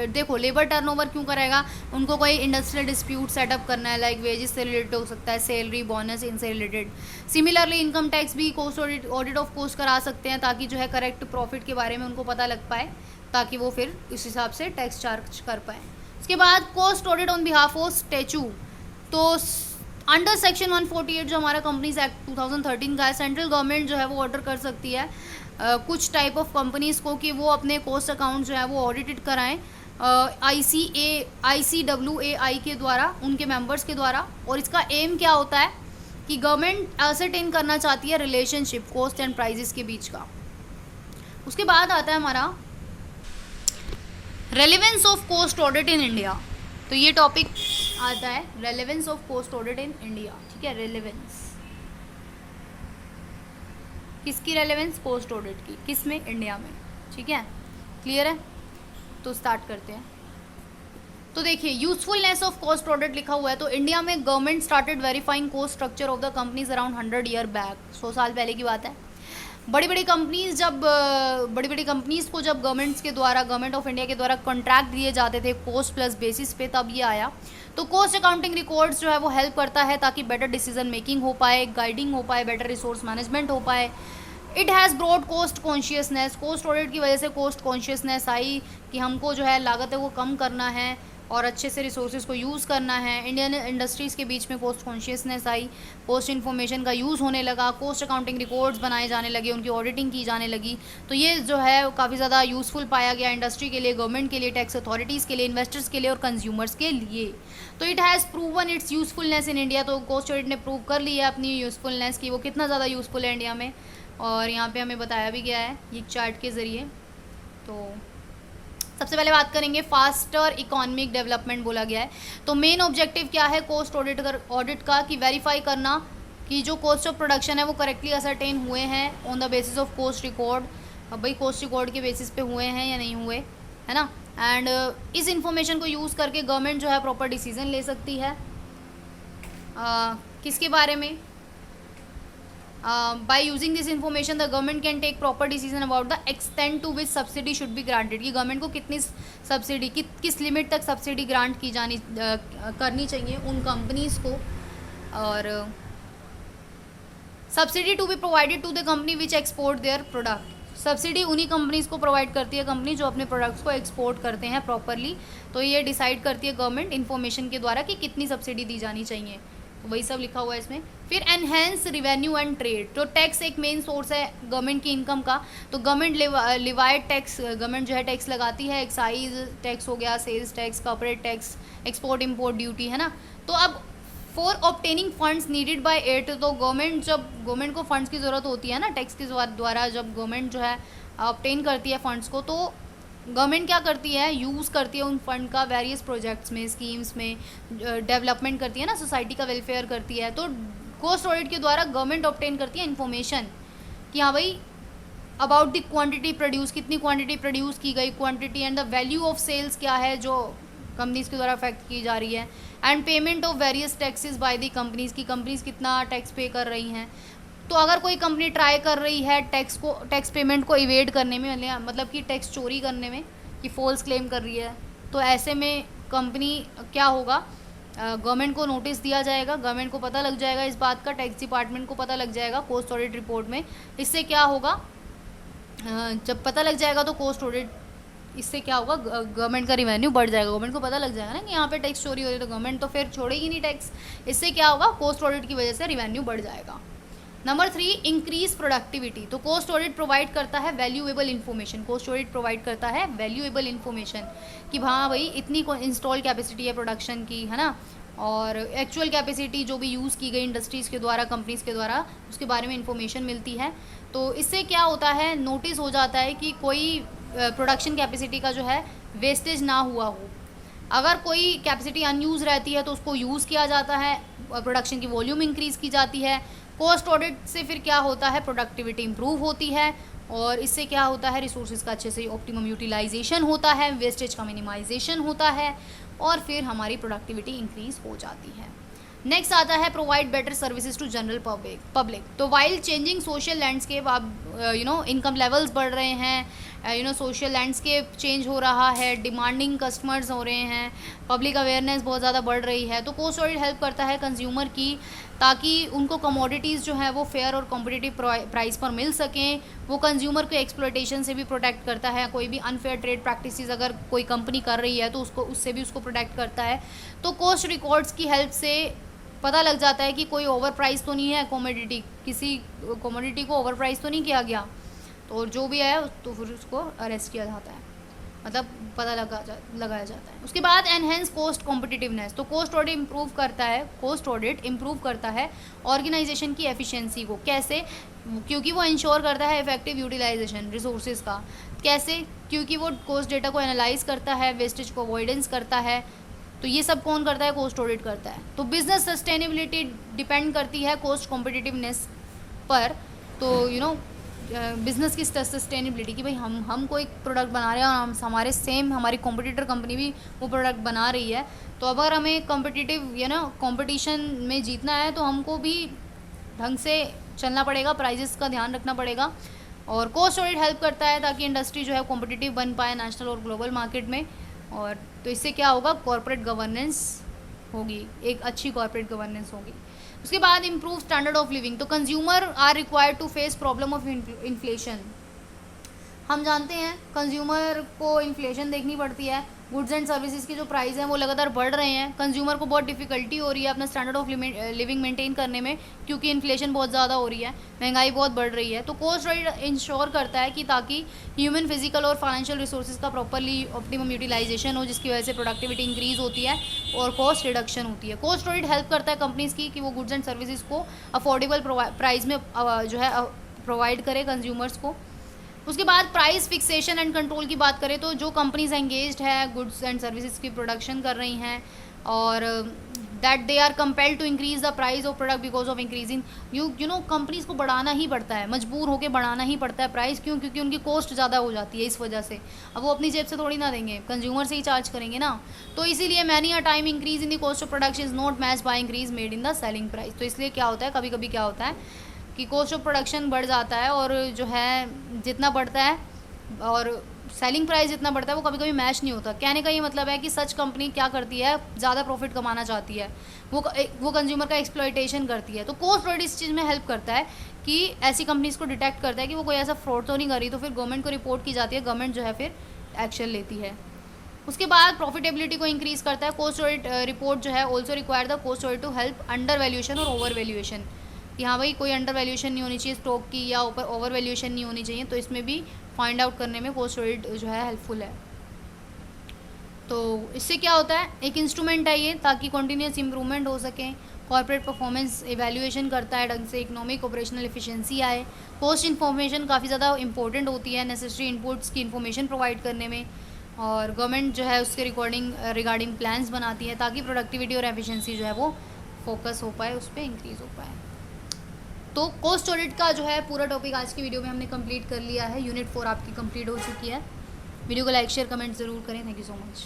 देखो लेबर टर्नओवर क्यों करेगा, उनको कोई इंडस्ट्रियल डिस्प्यूट सेटअप करना है, लाइक वेजेस से रिलेटेड हो सकता है, सैलरी बोनस इनसे रिलेटेड। सिमिलरली इनकम टैक्स भी कॉस्ट ऑडिट ऑफ कॉस्ट करा सकते हैं, ताकि जो है करेक्ट प्रॉफिट के बारे में उनको पता लग पाए, ताकि वो फिर इस हिसाब से टैक्स चार्ज कर पाए। उसके बाद cost audit on behalf of statute, तो अंडर सेक्शन 148 जो हमारा कंपनीज एक्ट 2013 का है, सेंट्रल गवर्नमेंट जो है वो ऑर्डर कर सकती है कुछ टाइप ऑफ कंपनीज़ को कि वो अपने कॉस्ट अकाउंट जो है वो ऑडिटेड कराएं ICWAI के द्वारा, उनके मेंबर्स के द्वारा। और इसका एम क्या होता है कि गवर्नमेंट असरटेन करना चाहती है रिलेशनशिप कॉस्ट एंड प्राइजेस के बीच का। उसके बाद आता है हमारा relevance of cost audit in India, तो ये टॉपिक आता है relevance of cost audit in India, ठीक है। रेलेवेंस किसकी रेलेवेंस, कॉस्ट ऑडिट की, किस में, इंडिया में, ठीक है, क्लियर है। तो स्टार्ट करते हैं। तो देखिए यूजफुलनेस ऑफ कॉस्ट ऑडिट लिखा हुआ है, तो इंडिया में government started verifying cost structure of the companies around 100 year back, 100 साल पहले की बात है। बड़ी बड़ी कंपनीज को जब गवर्नमेंट ऑफ इंडिया के द्वारा कॉन्ट्रैक्ट दिए जाते थे कॉस्ट प्लस बेसिस पे, तब ये आया। तो कॉस्ट अकाउंटिंग रिकॉर्ड्स जो है वो हेल्प करता है ताकि बेटर डिसीजन मेकिंग हो पाए, गाइडिंग हो पाए, बेटर रिसोर्स मैनेजमेंट हो पाए। It has broad cost consciousness, cost audit की वजह से कॉस्ट कॉन्शियसनेस आई कि हमको जो है लागत है वो कम करना है और अच्छे से रिसोर्सेज को यूज़ करना है। इंडियन इंडस्ट्रीज़ के बीच में कॉस्ट कॉन्शियसनेस आई, कॉस्ट इन्फॉर्मेशन का यूज़ होने लगा, कॉस्ट अकाउंटिंग रिकॉर्ड्स बनाए जाने लगे, उनकी ऑडिटिंग की जाने लगी। तो ये जो है काफ़ी ज़्यादा यूज़फुल पाया गया इंडस्ट्री के लिए, गवर्नमेंट के लिए, टैक्स अथॉरिटीज़ के लिए, इन्वेस्टर्स के लिए और कंज्यूमर्स के लिए। तो it has proven it's usefulness in India, तो कॉस्ट ऑडिट ने प्रूव कर लिया अपनी यूज़फुलनेस की वो कितना ज़्यादा यूज़फुल है इंडिया में, और यहाँ पे हमें बताया भी गया है ये चार्ट के ज़रिए। तो सबसे पहले बात करेंगे फास्टर इकोनॉमिक डेवलपमेंट बोला गया है। तो मेन ऑब्जेक्टिव क्या है कॉस्ट ऑडिट का, कि वेरीफाई करना कि जो कॉस्ट ऑफ प्रोडक्शन है वो करेक्टली असरटेन हुए हैं on the basis of cost record. अब भाई कॉस्ट रिकॉर्ड के बेसिस पे हुए हैं या नहीं हुए, है ना। एंड इस इंफॉर्मेशन को यूज़ करके गवर्नमेंट जो है प्रॉपर डिसीजन ले सकती है किसके बारे में, by using this information the government can take proper decision about the extent to which subsidy should be granted, कि गवर्नमेंट को कितनी सब्सिडी किस लिमिट तक सब्सिडी ग्रांट की जानी करनी चाहिए उन कंपनीज़ को। और subsidy to be provided to the company which export their product, subsidy उन्हीं कंपनीज़ को प्रोवाइड करती है कंपनी जो अपने प्रोडक्ट्स को एक्सपोर्ट करते हैं प्रॉपरली। तो ये डिसाइड करती है गवर्नमेंट इन्फॉर्मेशन के द्वारा कि कितनी सब्सिडी दी जानी चाहिए, तो वही सब लिखा हुआ है इसमें। फिर एनहेंस रिवेन्यू एंड ट्रेड, तो टैक्स एक मेन सोर्स है गवर्नमेंट की इनकम का। तो गवर्नमेंट लिवाइड टैक्स, गवर्नमेंट जो है टैक्स लगाती है, एक्साइज टैक्स हो गया, sales tax, corporate tax, export import duty, है ना। तो अब for obtaining funds needed by it, तो गवर्नमेंट को फंड्स की ज़रूरत होती है ना टैक्स के द्वारा, जब गवर्नमेंट जो है ऑब्टेन करती है फंड्स को, तो गवर्नमेंट क्या करती है, यूज़ करती है उन फंड का वेरियस प्रोजेक्ट्स में, स्कीम्स में, डेवलपमेंट करती है ना, सोसाइटी का वेलफेयर करती है। तो कॉस्ट ऑडिट के द्वारा गवर्नमेंट ऑब्टेन करती है इन्फॉर्मेशन कि हाँ भाई अबाउट द क्वांटिटी प्रोड्यूस, कितनी क्वांटिटी प्रोड्यूस की गई, quantity and the value of sales क्या है जो कंपनीज़ के द्वारा अफेक्ट की जा रही है, and payment of various taxes by the companies की कंपनीज़ कितना टैक्स पे कर रही हैं। तो अगर कोई कंपनी ट्राई कर रही है टैक्स पेमेंट को इवेड करने में, मतलब कि टैक्स चोरी करने में, कि फॉल्स क्लेम कर रही है, तो ऐसे में कंपनी क्या होगा, गवर्नमेंट को नोटिस दिया जाएगा, गवर्नमेंट को पता लग जाएगा इस बात का, टैक्स डिपार्टमेंट को पता लग जाएगा कोस्ट ऑडिट रिपोर्ट में। इससे क्या होगा, जब पता लग जाएगा तो कोस्ट ऑडिट, इससे क्या होगा, गवर्नमेंट का रिवेन्यू बढ़ जाएगा। गवर्नमेंट को पता लग जाएगा ना कि यहाँ पे टैक्स चोरी हो रही है, तो गवर्नमेंट तो फिर छोड़ेगी नहीं टैक्स। इससे क्या होगा, कोस्ट ऑडिट की वजह से रिवेन्यू बढ़ जाएगा। Number 3, increase productivity. तो कोस्ट ऑडिट प्रोवाइड करता है valuable information. Cost audit provide करता है वैल्यूएबल इन्फॉर्मेशन कि हाँ भाई इतनी इंस्टॉल कैपेसिटी है प्रोडक्शन की, है ना, और एक्चुअल कैपेसिटी जो भी यूज़ की गई इंडस्ट्रीज़ के द्वारा, कंपनीज़ के द्वारा, उसके बारे में इंफॉर्मेशन मिलती है। तो इससे क्या होता है, नोटिस हो जाता है कि कोई प्रोडक्शन कैपेसिटी का जो है वेस्टेज ना हुआ हो। अगर कोई कैपेसिटी अनयूज़ रहती है तो उसको यूज़ किया जाता है, प्रोडक्शन की वॉल्यूम इंक्रीज़ की जाती है। कोस्ट ऑडिट से फिर क्या होता है, प्रोडक्टिविटी इंप्रूव होती है, और इससे क्या होता है, रिसोर्सेज का अच्छे से ऑप्टिमम यूटिलाइजेशन होता है, वेस्टेज का मिनिमाइजेशन होता है, और फिर हमारी प्रोडक्टिविटी इंक्रीज हो जाती है। नेक्स्ट आता है provide better services to general public. तो वाइल चेंजिंग सोशल लैंडस्केप, आप इनकम लेवल्स बढ़ रहे हैं, सोशल लैंडस्केप चेंज हो रहा है, डिमांडिंग कस्टमर्स हो रहे हैं, पब्लिक अवेयरनेस बहुत ज़्यादा बढ़ रही है। तो कोस्ट ऑडिट हेल्प करता है कंज्यूमर की, ताकि उनको कमोडिटीज़ जो है वो फेयर और कॉम्पिटिटिव प्राइस पर मिल सकें। वो कंज्यूमर को एक्सप्लॉयटेशन से भी प्रोटेक्ट करता है, कोई भी अनफेयर ट्रेड प्रैक्टिसेस अगर कोई कंपनी कर रही है तो उससे भी उसको प्रोटेक्ट करता है। तो कोस्ट रिकॉर्ड्स की हेल्प से पता लग जाता है कि कोई ओवर प्राइस तो नहीं है कमोडिटी, किसी कमोडिटी को ओवर प्राइस तो नहीं किया गया, तो जो भी है तो फिर उसको अरेस्ट किया जाता है, मतलब पता लगाया जाता है। उसके बाद एनहेंस कोस्ट कॉम्पिटिटिवनेस। तो कोस्ट ऑडिट इम्प्रूव करता है ऑर्गेनाइजेशन की एफिशिएंसी को। कैसे, क्योंकि वो इंश्योर करता है इफेक्टिव यूटिलाइजेशन रिसोर्सेज का। कैसे, क्योंकि वो कोस्ट डेटा को एनालाइज करता है, वेस्टेज को अवॉइडेंस करता है। तो ये सब कौन करता है, कोस्ट ऑडिट करता है। तो बिजनेस सस्टेनेबिलिटी डिपेंड करती है कोस्ट कॉम्पिटिटिवनेस पर। तो बिज़नेस की सस्टेनेबिलिटी कि भाई हम कोई प्रोडक्ट बना रहे हैं और हमारी कॉम्पिटिटर कंपनी भी वो प्रोडक्ट बना रही है, तो अगर हमें कंपटीशन में जीतना है तो हमको भी ढंग से चलना पड़ेगा, प्राइजेस का ध्यान रखना पड़ेगा। और कोस्ट ऑडिट हेल्प करता है ताकि इंडस्ट्री जो है कॉम्पिटिटिव बन पाए नेशनल और ग्लोबल मार्केट में। और तो इससे क्या होगा, कॉर्पोरेट गवर्नेंस होगी, एक अच्छी कॉर्पोरेट गवर्नेंस होगी। उसके बाद इम्प्रूव स्टैंडर्ड ऑफ लिविंग। तो consumer are required to face problem of inflation. हम जानते हैं कंज्यूमर को इन्फ्लेशन देखनी पड़ती है, गुड्स एंड सर्विसेज की जो प्राइस हैं वो लगातार बढ़ रहे हैं, कंज्यूमर को बहुत डिफिकल्टी हो रही है अपना स्टैंडर्ड ऑफ लिविंग मेंटेन करने में, क्योंकि इन्फ्लेशन बहुत ज़्यादा हो रही है, महंगाई बहुत बढ़ रही है। तो कोस्ट ऑडिट इंश्योर करता है कि ताकि ह्यूमन, फिजिकल और फाइनेंशियल रिसोर्सेज का प्रॉपरली ऑप्टिमम यूटिलाइजेशन हो, जिसकी वजह से प्रोडक्टिविटी इंक्रीज होती है और कॉस्ट रिडक्शन होती है। कोस्ट ऑडिट हेल्प करता है कंपनीज़ की कि वो गुड्स एंड सर्विसेज को अफोर्डेबल प्राइस में जो है प्रोवाइड करे कंज्यूमर्स को। उसके बाद प्राइस फिक्सेशन एंड कंट्रोल की बात करें तो जो कंपनीज एंगेज्ड है गुड्स एंड सर्विसेज की प्रोडक्शन कर रही हैं और that they are compelled to increase the price of product because of increasing you know companies को बढ़ाना ही पड़ता है, मजबूर होकर बढ़ाना ही पड़ता है प्राइस। क्यों? क्योंकि उनकी कॉस्ट ज़्यादा हो जाती है इस वजह से। अब वो अपनी जेब से थोड़ी ना देंगे, कंज्यूमर से ही चार्ज करेंगे ना। तो इसीलिए many a time increase in the cost of production is not match by increase made in the selling price. तो इसलिए क्या होता है, कभी कभी क्या होता है कि कॉस्ट ऑफ प्रोडक्शन बढ़ जाता है और जो है जितना बढ़ता है और सेलिंग प्राइस जितना बढ़ता है वो कभी कभी मैच नहीं होता। कहने का ये मतलब है कि सच कंपनी क्या करती है, ज़्यादा प्रॉफिट कमाना चाहती है, वो कंज्यूमर का एक्सप्लॉयटेशन करती है। तो कोस्ट ऑडिट इस चीज़ में हेल्प करता है कि ऐसी कंपनीज को डिटेक्ट करता है कि वो कोई ऐसा फ्रॉड तो नहीं कर रही, तो फिर गवर्नमेंट को रिपोर्ट की जाती है, गवर्नमेंट जो है फिर एक्शन लेती है। उसके बाद प्रॉफिटेबिलिटी को इंक्रीज़ करता है। कोस्ट ऑडिट रिपोर्ट जो है also require the cost audit to help under valuation और ओवर वैल्यूएशन। यहाँ भाई कोई अंडर वैल्यूएशन नहीं होनी चाहिए स्टॉक की या ऊपर ओवर वैल्यूएशन नहीं होनी चाहिए, तो इसमें भी फाइंड आउट करने में कोस्ट ऑडिट जो है हेल्पफुल है। तो इससे क्या होता है, एक इंस्ट्रूमेंट है ये ताकि कॉन्टीन्यूस इंप्रूवमेंट हो सके, कॉर्पोरेट परफॉर्मेंस इवैल्यूएशन करता है ढंग से, इकोनॉमिक ऑपरेशनल एफिशिएंसी आए। कॉस्ट इन्फॉर्मेशन काफ़ी ज़्यादा इंपॉर्टेंट होती है नेसेसरी इनपुट्स की इन्फॉर्मेशन प्रोवाइड करने में, और गवर्नमेंट जो है उसके रिगार्डिंग प्लान्स बनाती है ताकि प्रोडक्टिविटी और एफिशिएंसी जो है वो फोकस हो पाए, उस पर इंक्रीज़ हो पाए। तो कॉस्ट ऑडिट का जो है पूरा टॉपिक आज की वीडियो में हमने कंप्लीट कर लिया है। यूनिट 4 आपकी कंप्लीट हो चुकी है। वीडियो को लाइक शेयर कमेंट ज़रूर करें। Thank you so much.